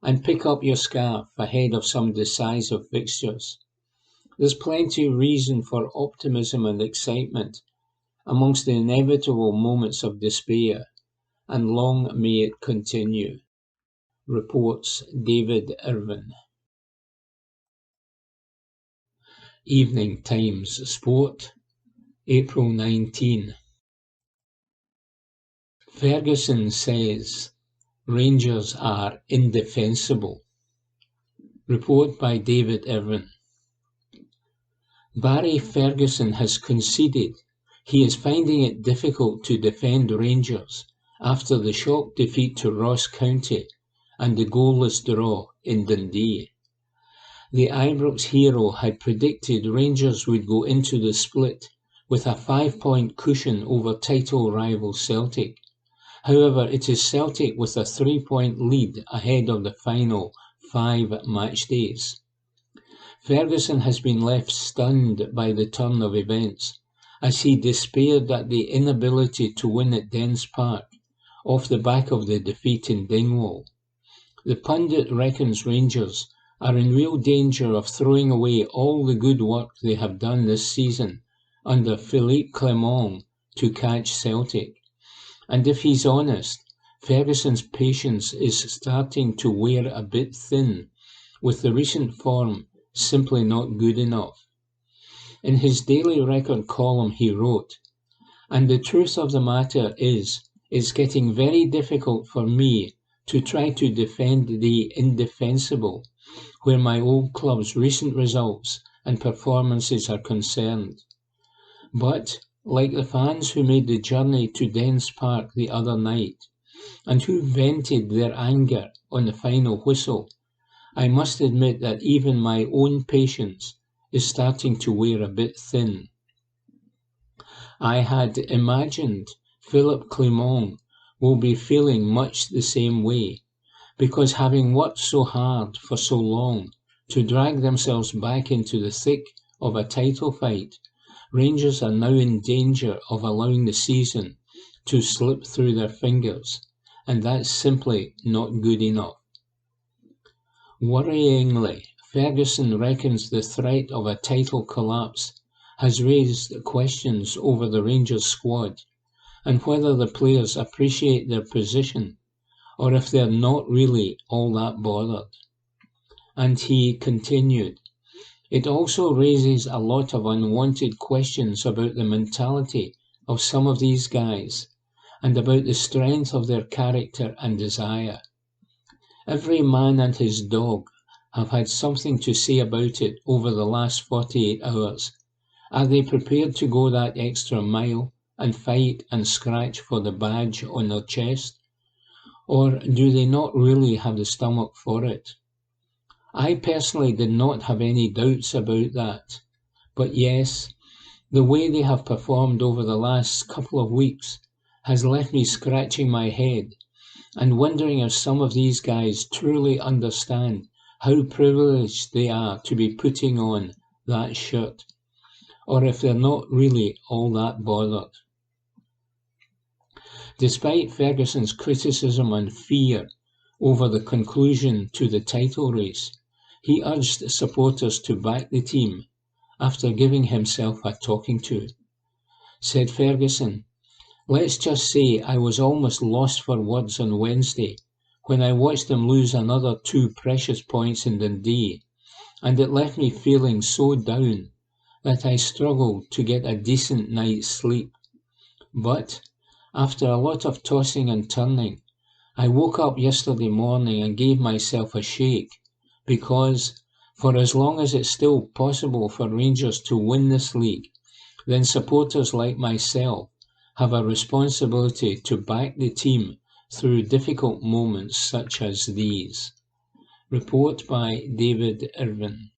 and pick up your scarf ahead of some decisive fixtures. There's plenty of reason for optimism and excitement amongst the inevitable moments of despair, and long may it continue, reports David Irvin. Evening Times Sport, April 19. Ferguson says Rangers are indefensible. Report by David Irvin. Barry Ferguson has conceded he is finding it difficult to defend Rangers after the shock defeat to Ross County and the goalless draw in Dundee. The Ibrox hero had predicted Rangers would go into the split with a 5-point cushion over title rival Celtic. However, it is Celtic with a 3-point lead ahead of the final 5 match days. Ferguson has been left stunned by the turn of events, as he despaired at the inability to win at Dens Park, off the back of the defeat in Dingwall. The pundit reckons Rangers are in real danger of throwing away all the good work they have done this season under Philippe Clement to catch Celtic. And if he's honest, Ferguson's patience is starting to wear a bit thin, with the recent form simply not good enough. In his Daily Record column he wrote, "And the truth of the matter is, it's getting very difficult for me to try to defend the indefensible, where my old club's recent results and performances are concerned. But, like the fans who made the journey to Dens Park the other night, and who vented their anger on the final whistle, I must admit that even my own patience is starting to wear a bit thin. I had imagined Philippe Clement will be feeling much the same way, because having worked so hard for so long to drag themselves back into the thick of a title fight, Rangers are now in danger of allowing the season to slip through their fingers, and that's simply not good enough." Worryingly, Ferguson reckons the threat of a title collapse has raised questions over the Rangers squad and whether the players appreciate their position or if they're not really all that bothered. And he continued, "It also raises a lot of unwanted questions about the mentality of some of these guys and about the strength of their character and desire. Every man and his dog have had something to say about it over the last 48 hours. Are they prepared to go that extra mile and fight and scratch for the badge on their chest? Or do they not really have the stomach for it? I personally did not have any doubts about that. But yes, the way they have performed over the last couple of weeks has left me scratching my head and wondering if some of these guys truly understand how privileged they are to be putting on that shirt, or if they're not really all that bothered." Despite Ferguson's criticism and fear over the conclusion to the title race, he urged supporters to back the team after giving himself a talking to. Said Ferguson, "Let's just say I was almost lost for words on Wednesday when I watched them lose another 2 precious points in Dundee, and it left me feeling so down that I struggled to get a decent night's sleep. But, after a lot of tossing and turning, I woke up yesterday morning and gave myself a shake, because, for as long as it's still possible for Rangers to win this league, then supporters like myself have a responsibility to back the team through difficult moments such as these." Report by David Irvin.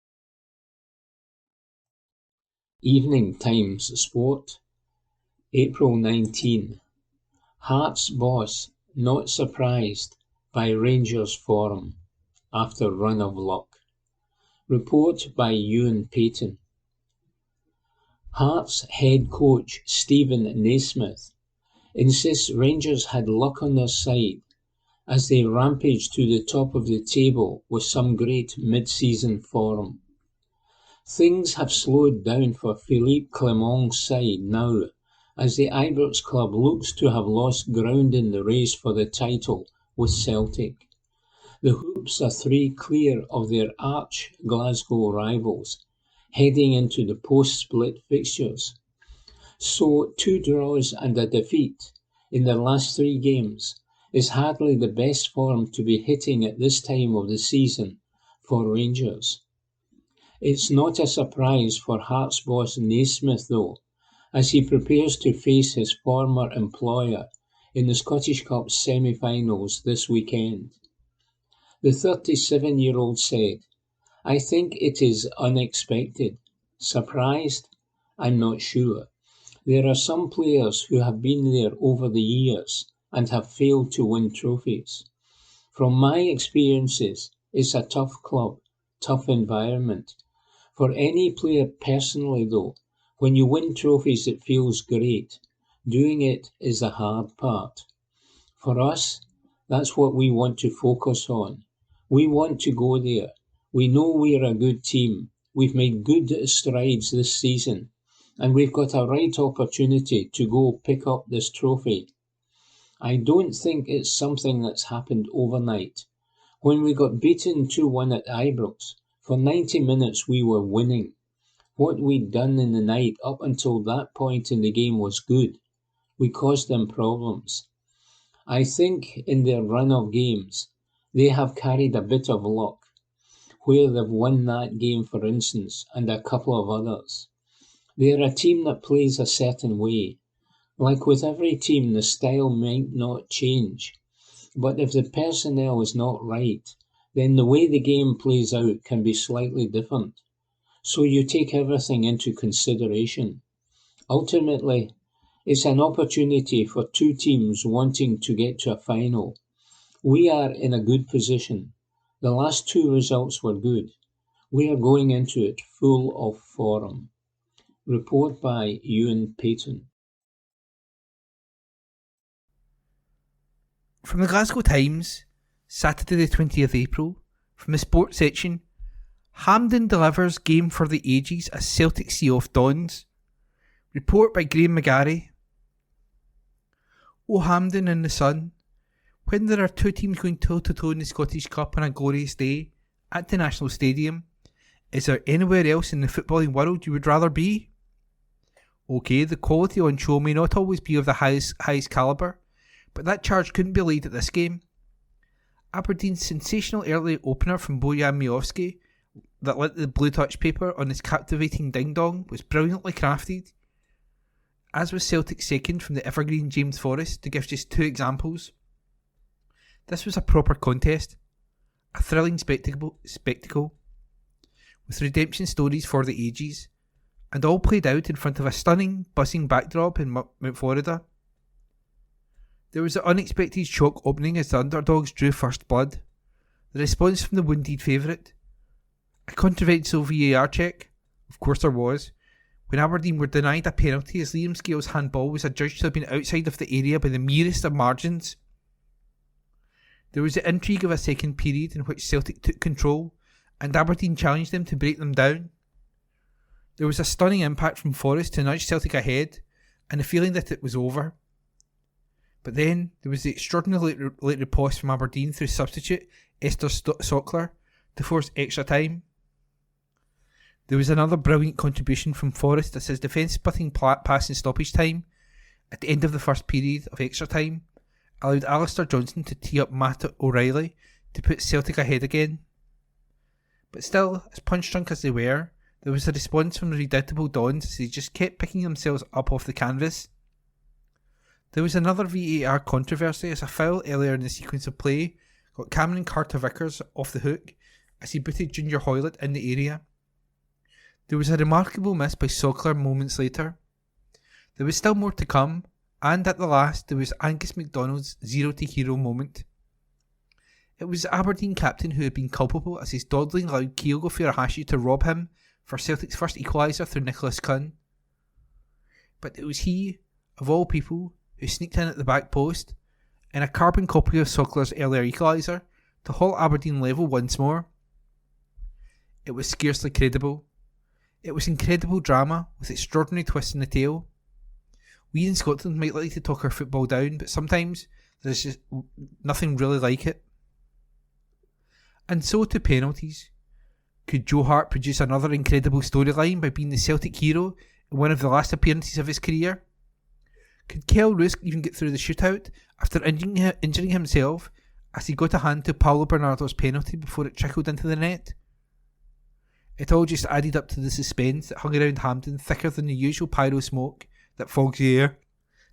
Evening Times Sport, April 19. Hearts boss not surprised by Rangers form after run of luck. Report by Ewan Payton. Hearts head coach Stephen Naismith insists Rangers had luck on their side as they rampage to the top of the table with some great mid-season form. Things have slowed down for Philippe Clement's side now as the Ibrox club looks to have lost ground in the race for the title with Celtic. The Hoops are 3 clear of their arch Glasgow rivals, heading into the post-split fixtures. So 2 draws and a defeat in their last 3 games is hardly the best form to be hitting at this time of the season for Rangers. It's not a surprise for Hearts boss Naismith though, as he prepares to face his former employer in the Scottish Cup semi-finals this weekend. The 37-year-old said, "I think it is unexpected. Surprised? I'm not sure. There are some players who have been there over the years and have failed to win trophies. From my experiences, it's a tough club, tough environment. For any player personally though, when you win trophies it feels great. Doing it is the hard part. For us, that's what we want to focus on. We want to go there. We know we're a good team. We've made good strides this season, and we've got a right opportunity to go pick up this trophy. I don't think it's something that's happened overnight. When we got beaten 2-1 at Ibrox, for 90 minutes we were winning. What we'd done in the night up until that point in the game was good. We caused them problems. I think in their run of games, they have carried a bit of luck, where they've won that game for instance, and a couple of others. They're a team that plays a certain way. Like with every team, the style might not change. But if the personnel is not right, then the way the game plays out can be slightly different. So you take everything into consideration. Ultimately, it's an opportunity for 2 teams wanting to get to a final. We are in a good position. The last 2 results were good. We are going into it full of form. Report by Ewan Payton. From the Glasgow Times, Saturday the 20th April, from the sports section, Hampden delivers game for the ages as Celtic see off Dons. Report by Graham McGarry. Oh Hampden and the Sun, when there are 2 teams going toe-to-toe in the Scottish Cup on a glorious day at the National Stadium, is there anywhere else in the footballing world you would rather be? OK, the quality on show may not always be of the highest calibre, but that charge couldn't be laid at this game. Aberdeen's sensational early opener from Bojan Miovski that lit the blue touch paper on his captivating ding-dong was brilliantly crafted, as was Celtic's second from the evergreen James Forrest, to give just 2 examples. This was a proper contest, a thrilling spectacle with redemption stories for the ages, and all played out in front of a stunning, buzzing backdrop in Mount Florida. There was an unexpected shock opening as the underdogs drew first blood, the response from the wounded favourite, a controversial VAR check, of course there was, when Aberdeen were denied a penalty as Liam Scales' handball was adjudged to have been outside of the area by the merest of margins. There was the intrigue of a second period in which Celtic took control and Aberdeen challenged them to break them down. There was a stunning impact from Forrest to nudge Celtic ahead and the feeling that it was over. But then there was the extraordinarily late riposte from Aberdeen through substitute Esther Sockler to force extra time. There was another brilliant contribution from Forrest as his defence-splitting pass in stoppage time at the end of the first period of extra time allowed Alistair Johnson to tee up Matt O'Reilly to put Celtic ahead again. But still, as punch-drunk as they were, there was a response from the redoubtable Dons as they just kept picking themselves up off the canvas. There was another VAR controversy as a foul earlier in the sequence of play got Cameron Carter-Vickers off the hook as he booted Junior Hoylett in the area. There was a remarkable miss by Sockler moments later. There was still more to come, and at the last there was Angus MacDonald's zero-to-hero moment. It was the Aberdeen captain who had been culpable as his dawdling allowed Kyogo Furuhashi to rob him for Celtic's first equaliser through Nicholas Cunn. But it was he, of all people, who sneaked in at the back post, in a carbon copy of Sokler's earlier equaliser, to halt Aberdeen level once more. It was scarcely credible. It was incredible drama with extraordinary twists in the tale. We in Scotland might like to talk our football down, but sometimes there's just nothing really like it. And so to penalties. Could Joe Hart produce another incredible storyline by being the Celtic hero in one of the last appearances of his career? Could Kel Roos even get through the shootout after injuring himself as he got a hand to Paulo Bernardo's penalty before it trickled into the net? It all just added up to the suspense that hung around Hampden thicker than the usual pyro smoke that fogs the air.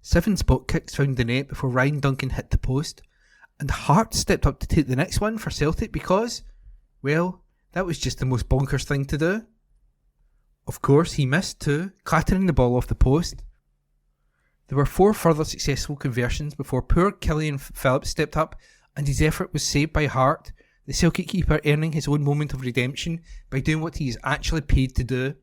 7 spot kicks found the net before Ryan Duncan hit the post, and Hart stepped up to take the next one for Celtic because, well, that was just the most bonkers thing to do. Of course, he missed too, clattering the ball off the post. There were 4 further successful conversions before poor Killian Phillips stepped up and his effort was saved by Hart, the Celtic keeper earning his own moment of redemption by doing what he is actually paid to do.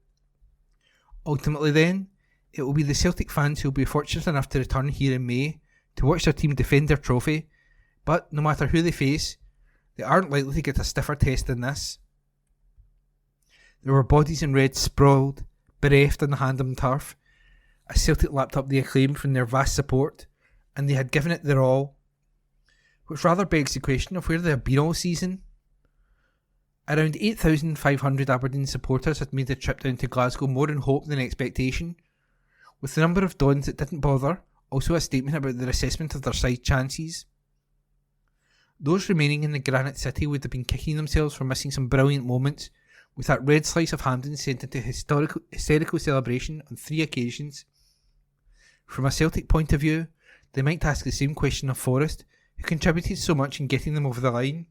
Ultimately then, it will be the Celtic fans who will be fortunate enough to return here in May to watch their team defend their trophy, but no matter who they face, they aren't likely to get a stiffer test than this. There were bodies in red sprawled, bereft on the Handham turf, as Celtic lapped up the acclaim from their vast support, and they had given it their all, which rather begs the question of where they have been all season. Around 8,500 Aberdeen supporters had made the trip down to Glasgow more in hope than expectation, with the number of Dons that didn't bother also a statement about their assessment of their side chances. Those remaining in the Granite City would have been kicking themselves for missing some brilliant moments, with that red slice of Hampden sent into hysterical celebration on 3 occasions. From a Celtic point of view, they might ask the same question of Forrest, who contributed so much in getting them over the line.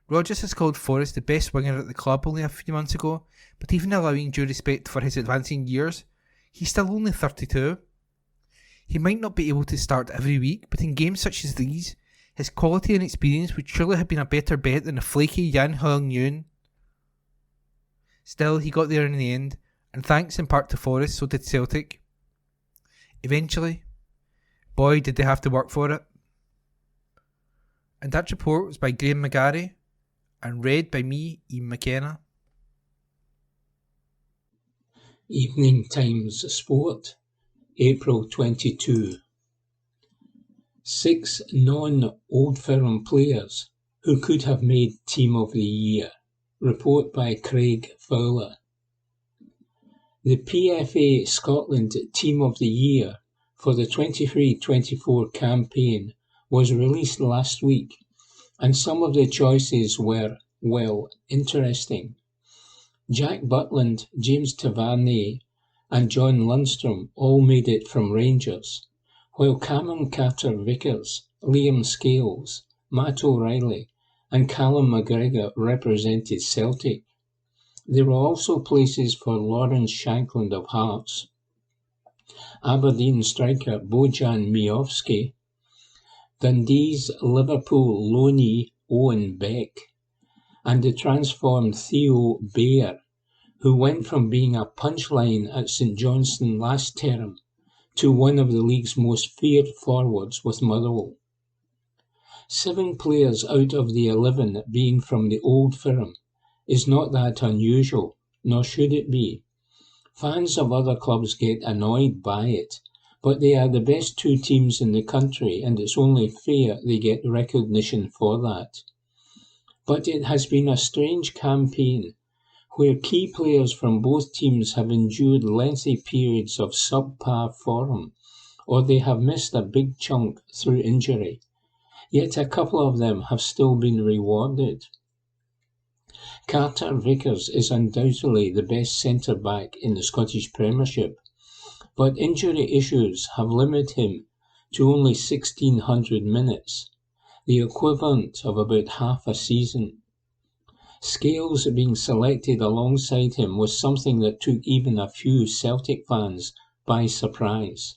Rodgers has called Forrest the best winger at the club only a few months ago, but even allowing due respect for his advancing years, he's still only 32. He might not be able to start every week, but in games such as these, his quality and experience would surely have been a better bet than a flaky Jan Hong-Nguyen. Still, he got there in the end, and thanks in part to Forrest, so did Celtic. Eventually, boy did they have to work for it. And that report was by Graham McGarry and read by me, Ian McKenna. Evening Times Sport, April 22. 6 non-Old Firm players who could have made Team of the Year. Report by Craig Fowler. The PFA Scotland Team of the Year for the 23-24 campaign was released last week, and some of the choices were, well, interesting. Jack Butland, James Tavernier and John Lundstrom all made it from Rangers, while Cameron Carter-Vickers, Liam Scales, Matt O'Reilly and Callum McGregor represented Celtic. There were also places for Lawrence Shankland of Hearts, Aberdeen striker Bojan Miovski, Dundee's Liverpool loanee Owen Beck, and the transformed Theo Bayer, who went from being a punchline at St Johnstone last term to one of the league's most feared forwards with Motherwell. 7 players out of the 11 being from the Old Firm is not that unusual, nor should it be. Fans of other clubs get annoyed by it, but they are the best 2 teams in the country and it's only fair they get recognition for that. But it has been a strange campaign where key players from both teams have endured lengthy periods of subpar form, or they have missed a big chunk through injury. Yet a couple of them have still been rewarded. Carter-Vickers is undoubtedly the best centre-back in the Scottish Premiership, but injury issues have limited him to only 1,600 minutes, the equivalent of about half a season. Scales being selected alongside him was something that took even a few Celtic fans by surprise.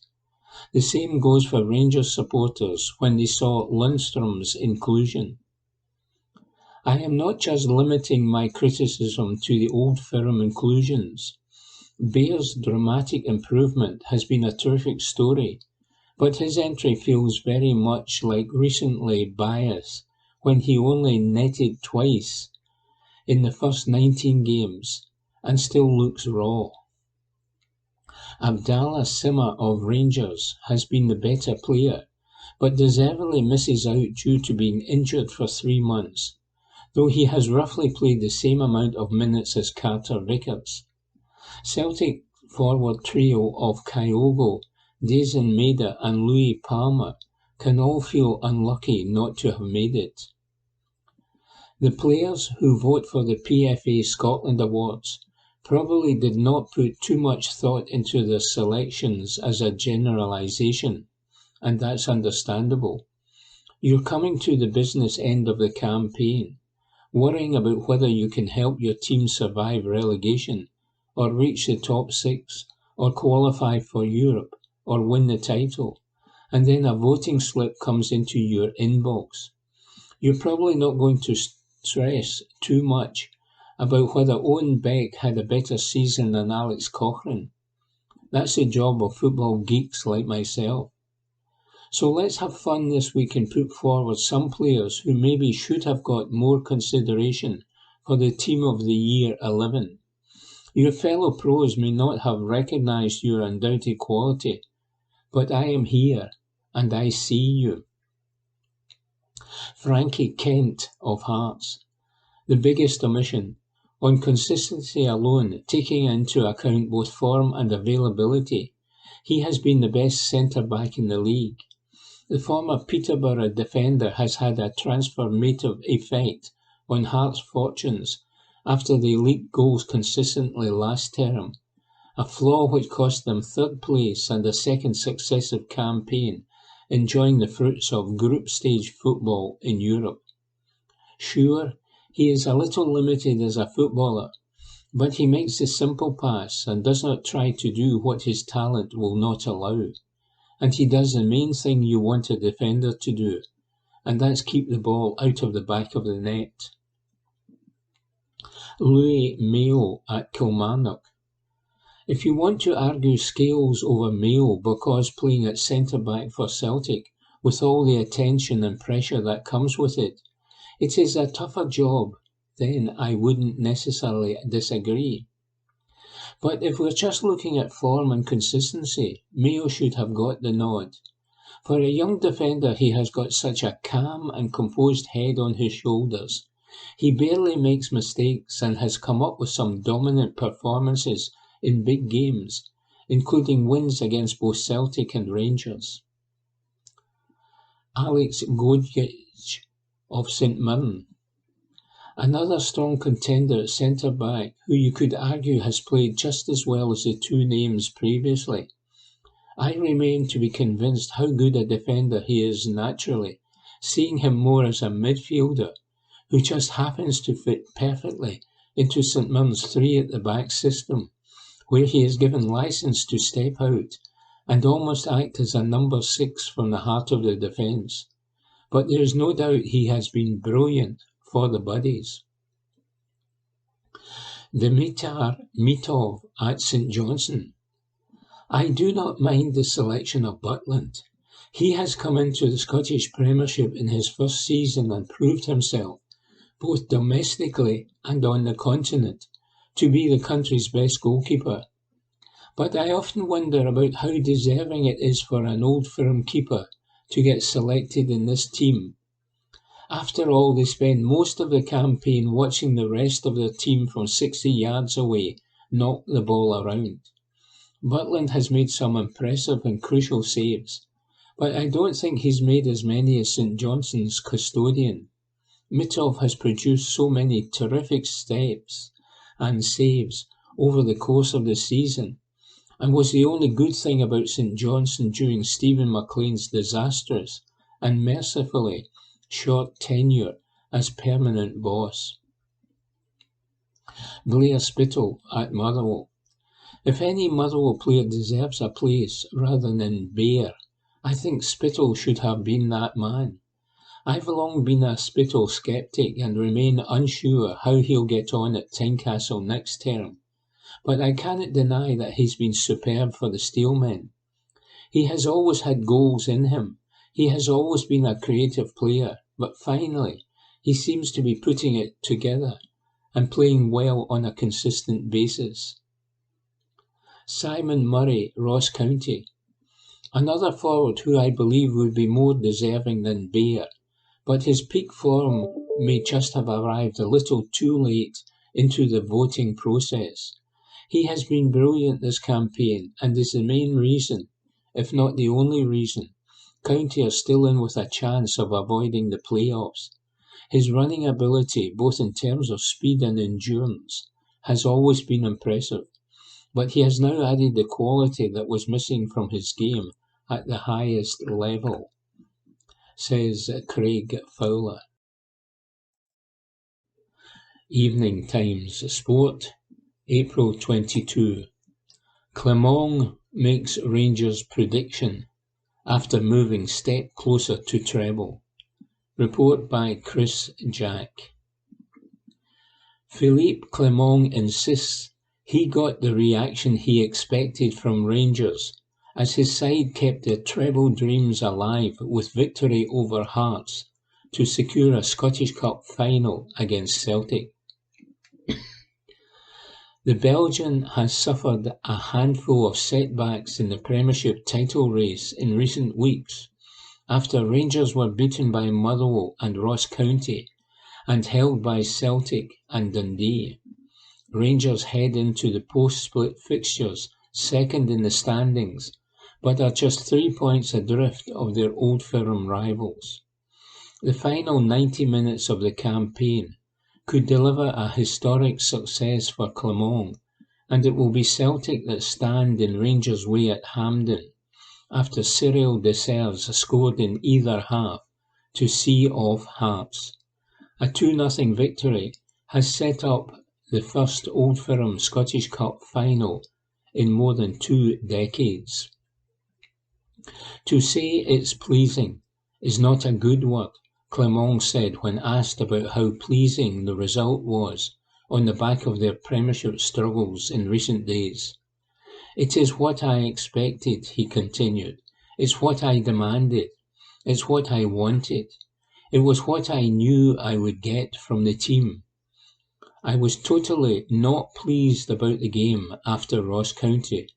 The same goes for Rangers supporters when they saw Lundstrom's inclusion. I am not just limiting my criticism to the old firm inclusions. Bear's dramatic improvement has been a terrific story, but his entry feels very much like recently Bias when he only netted twice in the first 19 games and still looks raw. Abdallah Sima of Rangers has been the better player, but deservedly misses out due to being injured for 3 months, though he has roughly played the same amount of minutes as Carter Vickers. Celtic forward trio of Kyogo, Dazen Maeda and Louis Palmer can all feel unlucky not to have made it. The players who vote for the PFA Scotland Awards probably did not put too much thought into their selections as a generalisation, and that's understandable. You're coming to the business end of the campaign, worrying about whether you can help your team survive relegation, or reach the top 6, or qualify for Europe, or win the title, and then a voting slip comes into your inbox. You're probably not going to stress too much about whether Owen Beck had a better season than Alex Cochrane. That's the job of football geeks like myself. So let's have fun this week and put forward some players who maybe should have got more consideration for the Team of the Year 11. Your fellow pros may not have recognised your undoubted quality, but I am here and I see you. Frankie Kent of Hearts. The biggest omission. On consistency alone, taking into account both form and availability, he has been the best centre-back in the league. The former Peterborough defender has had a transformative effect on Hearts' fortunes after they leaked goals consistently last term, a flaw which cost them third place and a second successive campaign enjoying the fruits of group stage football in Europe. Sure, he is a little limited as a footballer, but he makes the simple pass and does not try to do what his talent will not allow. And he does the main thing you want a defender to do, and that's keep the ball out of the back of the net. Louis Mayo at Kilmarnock. If you want to argue Scales over Mayo because playing at centre-back for Celtic, with all the attention and pressure that comes with it, it is a tougher job, then I wouldn't necessarily disagree. But if we're just looking at form and consistency, Mayo should have got the nod. For a young defender, he has got such a calm and composed head on his shoulders. He barely makes mistakes and has come up with some dominant performances in big games, including wins against both Celtic and Rangers. Alex Gogic of St Mirren. Another strong contender at centre-back who you could argue has played just as well as the two names previously. I remain to be convinced how good a defender he is naturally, seeing him more as a midfielder who just happens to fit perfectly into St Mirren's 3 at the back system, where he is given licence to step out and almost act as a number 6 from the heart of the defence. But there is no doubt he has been brilliant for the Buddies. Dimitar Mitov at St Johnstone. I do not mind the selection of Butland. He has come into the Scottish Premiership in his first season and proved himself, both domestically and on the continent, to be the country's best goalkeeper. But I often wonder about how deserving it is for an old firm keeper to get selected in this team. After all, they spend most of the campaign watching the rest of their team from 60 yards away knock the ball around. Butland has made some impressive and crucial saves, but I don't think he's made as many as St Johnstone's custodian. Mitov has produced so many terrific steps and saves over the course of the season, and was the only good thing about St Johnstone during Stephen McLean's disastrous and mercifully short tenure as permanent boss. Blair Spittle at Motherwell. If any Motherwell player deserves a place rather than Bear, I think Spittle should have been that man. I've long been a Spittle sceptic and remain unsure how he'll get on at Tynecastle next term, but I cannot deny that he's been superb for the Steelmen. He has always had goals in him. He has always been a creative player, but finally, he seems to be putting it together and playing well on a consistent basis. Simon Murray, Ross County. Another forward who I believe would be more deserving than Bear, but his peak form may just have arrived a little too late into the voting process. He has been brilliant this campaign and is the main reason, if not the only reason, County are still in with a chance of avoiding the playoffs. His running ability, both in terms of speed and endurance, has always been impressive, but he has now added the quality that was missing from his game at the highest level, says Craig Fowler. Evening Times Sport, April 22. Clermont makes Rangers prediction after moving step closer to treble. Report by Chris Jack. Philippe Clermont insists he got the reaction he expected from Rangers as his side kept their treble dreams alive with victory over Hearts to secure a Scottish Cup final against Celtic. The Belgian has suffered a handful of setbacks in the Premiership title race in recent weeks after Rangers were beaten by Motherwell and Ross County and held by Celtic and Dundee. Rangers head into the post-split fixtures second in the standings, but are just 3 points adrift of their Old Firm rivals. The final 90 minutes of the campaign could deliver a historic success for Clermont, and it will be Celtic that stand in Rangers' way at Hampden after Cyril Dessers scored in either half to see off Hearts. A 2-0 victory has set up the first Old Firm Scottish Cup final in more than 2 decades. To say it's pleasing is not a good word, Clermont said when asked about how pleasing the result was on the back of their Premiership struggles in recent days. It is what I expected, he continued. It's what I demanded. It's what I wanted. It was what I knew I would get from the team. I was totally not pleased about the game after Ross County,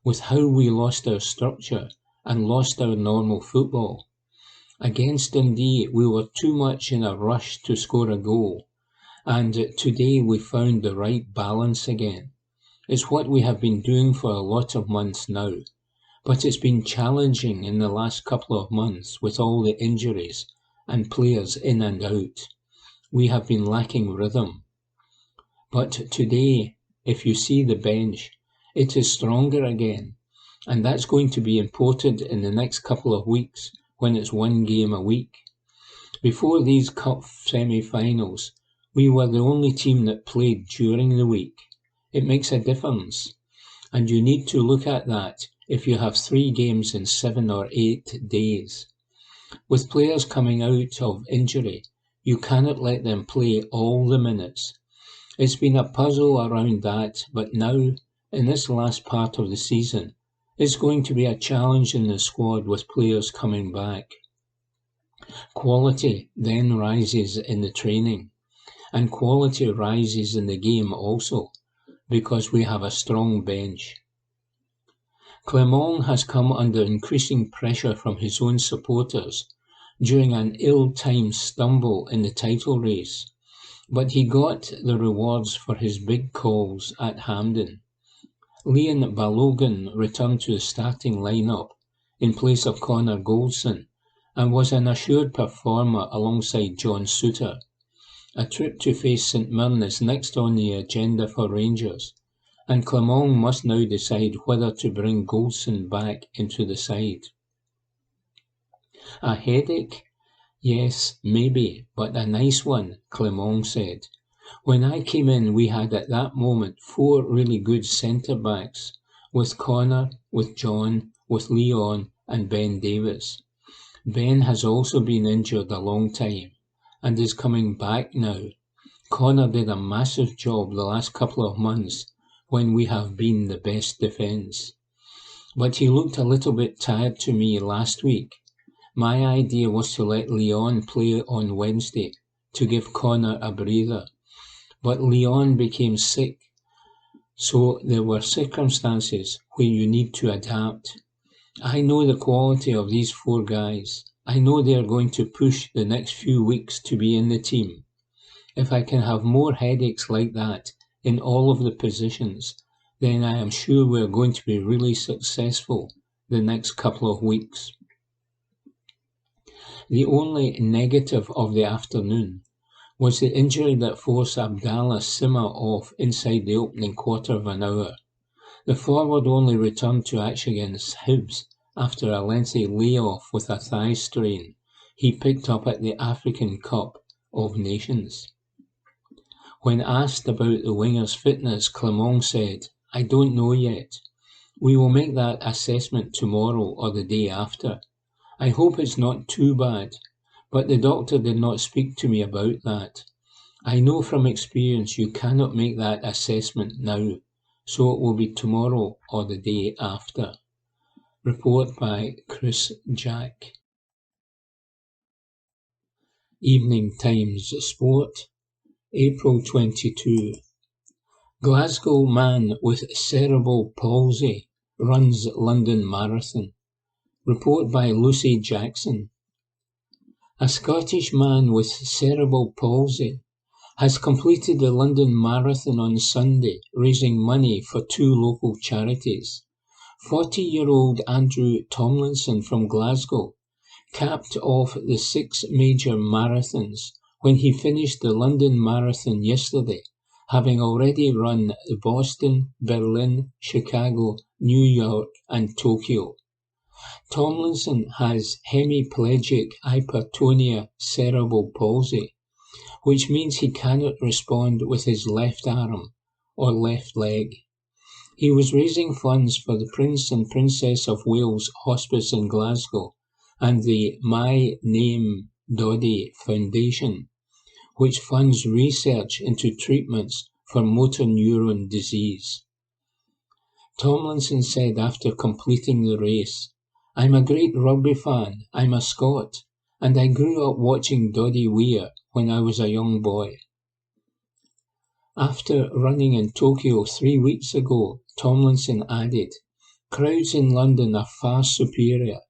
with how we lost our structure and lost our normal football. Against Dundee, we were too much in a rush to score a goal, and today we found the right balance again. It's what we have been doing for a lot of months now, but it's been challenging in the last couple of months with all the injuries and players in and out. We have been lacking rhythm. But today, if you see the bench, it is stronger again, and that's going to be important in the next couple of weeks when it's 1 game a week. Before these cup semi-finals, we were the only team that played during the week. It makes a difference, and you need to look at that if you have 3 games in 7 or 8 days. With players coming out of injury, you cannot let them play all the minutes. It's been a puzzle around that, but now, in this last part of the season, it's going to be a challenge in the squad with players coming back. Quality then rises in the training, and quality rises in the game also, because we have a strong bench. Clermont has come under increasing pressure from his own supporters during an ill-timed stumble in the title race, but he got the rewards for his big calls at Hampden. Liam Balogun returned to the starting lineup in place of Connor Goldson and was an assured performer alongside John Souttar. A trip to face St Mirren is next on the agenda for Rangers, and Clermont must now decide whether to bring Goldson back into the side. A headache? Yes, maybe, but a nice one, Clermont said. When I came in, we had at that moment 4 really good centre-backs, with Connor, with John, with Leon and Ben Davis. Ben has also been injured a long time and is coming back now. Connor did a massive job the last couple of months when we have been the best defence. But he looked a little bit tired to me last week. My idea was to let Leon play on Wednesday to give Connor a breather. But Leon became sick, so there were circumstances where you need to adapt. I know the quality of these 4 guys. I know they are going to push the next few weeks to be in the team. If I can have more headaches like that in all of the positions, then I am sure we are going to be really successful the next couple of weeks. The only negative of the afternoon was the injury that forced Abdallah Sima off inside the opening quarter of an hour. The forward only returned to action against Hibs after a lengthy layoff with a thigh strain he picked up at the African Cup of Nations. When asked about the winger's fitness, Clement said, "I don't know yet. We will make that assessment tomorrow or the day after. I hope it's not too bad, but the doctor did not speak to me about that. I know from experience you cannot make that assessment now, so it will be tomorrow or the day after." Report by Chris Jack. Evening Times Sport, April 22. Glasgow man with cerebral palsy runs London Marathon. Report by Lucy Jackson. A Scottish man with cerebral palsy has completed the London Marathon on Sunday, raising money for 2 local charities. 40-year-old Andrew Tomlinson from Glasgow capped off the 6 major marathons when he finished the London Marathon yesterday, having already run Boston, Berlin, Chicago, New York and Tokyo. Tomlinson has hemiplegic hypertonia cerebral palsy, which means he cannot respond with his left arm or left leg. He was raising funds for the Prince and Princess of Wales Hospice in Glasgow and the My Name Doddy Foundation, which funds research into treatments for motor neuron disease. Tomlinson said after completing the race, "I'm a great rugby fan, I'm a Scot, and I grew up watching Doddy Weir when I was a young boy." After running in Tokyo 3 weeks ago, Tomlinson added, "Crowds in London are far superior.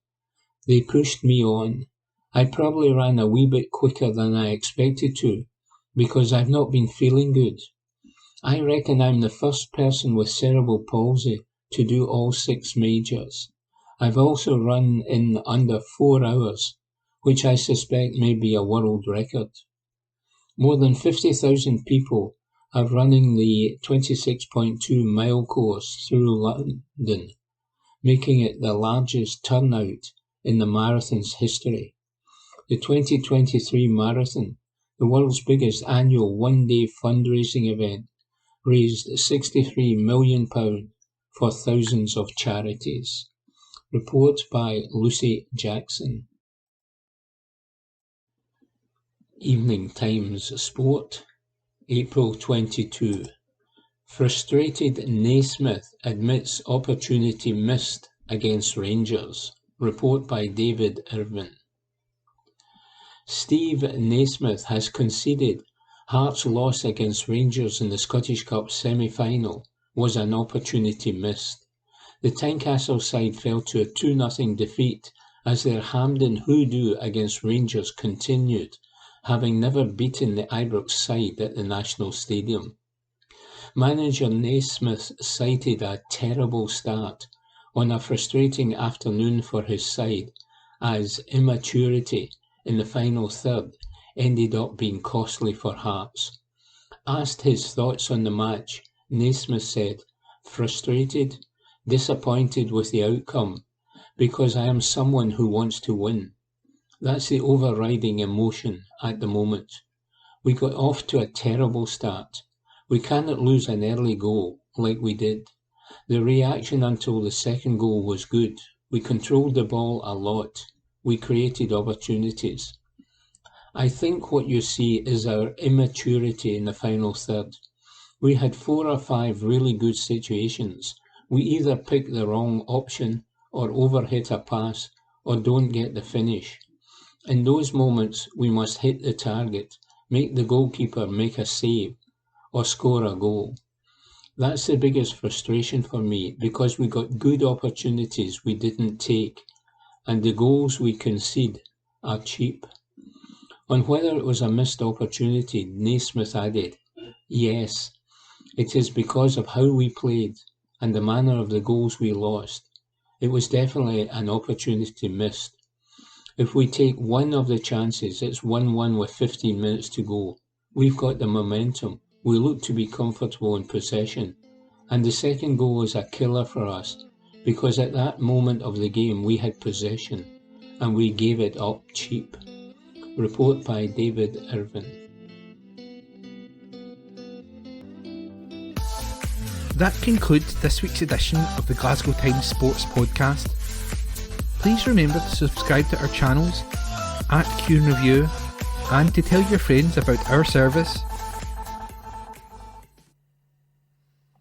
They pushed me on. I probably ran a wee bit quicker than I expected to, because I've not been feeling good. I reckon I'm the first person with cerebral palsy to do all 6 majors. I've also run in under 4 hours, which I suspect may be a world record." More than 50,000 people are running the 26.2-mile course through London, making it the largest turnout in the marathon's history. The 2023 marathon, the world's biggest annual one-day fundraising event, raised £63 million for thousands of charities. Report by Lucy Jackson. Evening Times Sport, April 22. Frustrated Naismith admits opportunity missed against Rangers. Report by David Irvin. Steve Naismith has conceded Hearts' loss against Rangers in the Scottish Cup semi-final was an opportunity missed. The Tynecastle side fell to a 2-0 defeat as their Hampden hoodoo against Rangers continued, having never beaten the Ibrox side at the National Stadium. Manager Naismith cited a terrible start on a frustrating afternoon for his side as immaturity in the final third ended up being costly for Hearts. Asked his thoughts on the match, Naismith said, "Frustrated, disappointed with the outcome, because I am someone who wants to win. That's the overriding emotion at the moment. We got off to a terrible start. We cannot lose an early goal like we did. The reaction until the second goal was good. We controlled the ball a lot. We created opportunities. I think what you see is our immaturity in the final third. We had 4 or 5 really good situations. We either pick the wrong option or overhit a pass or don't get the finish. In those moments, we must hit the target, make the goalkeeper make a save, or score a goal. That's the biggest frustration for me because we got good opportunities we didn't take, and the goals we concede are cheap. On whether it was a missed opportunity, Naismith added, yes, it is because of how we played and the manner of the goals we lost. It was definitely an opportunity missed. If we take one of the chances, it's 1-1 with 15 minutes to go. We've got the momentum. We look to be comfortable in possession. And the second goal is a killer for us because at that moment of the game we had possession and we gave it up cheap. Report by David Irvin. That concludes this week's edition of the Glasgow Times Sports Podcast. Please remember to subscribe to our channels at Q and Review and to tell your friends about our service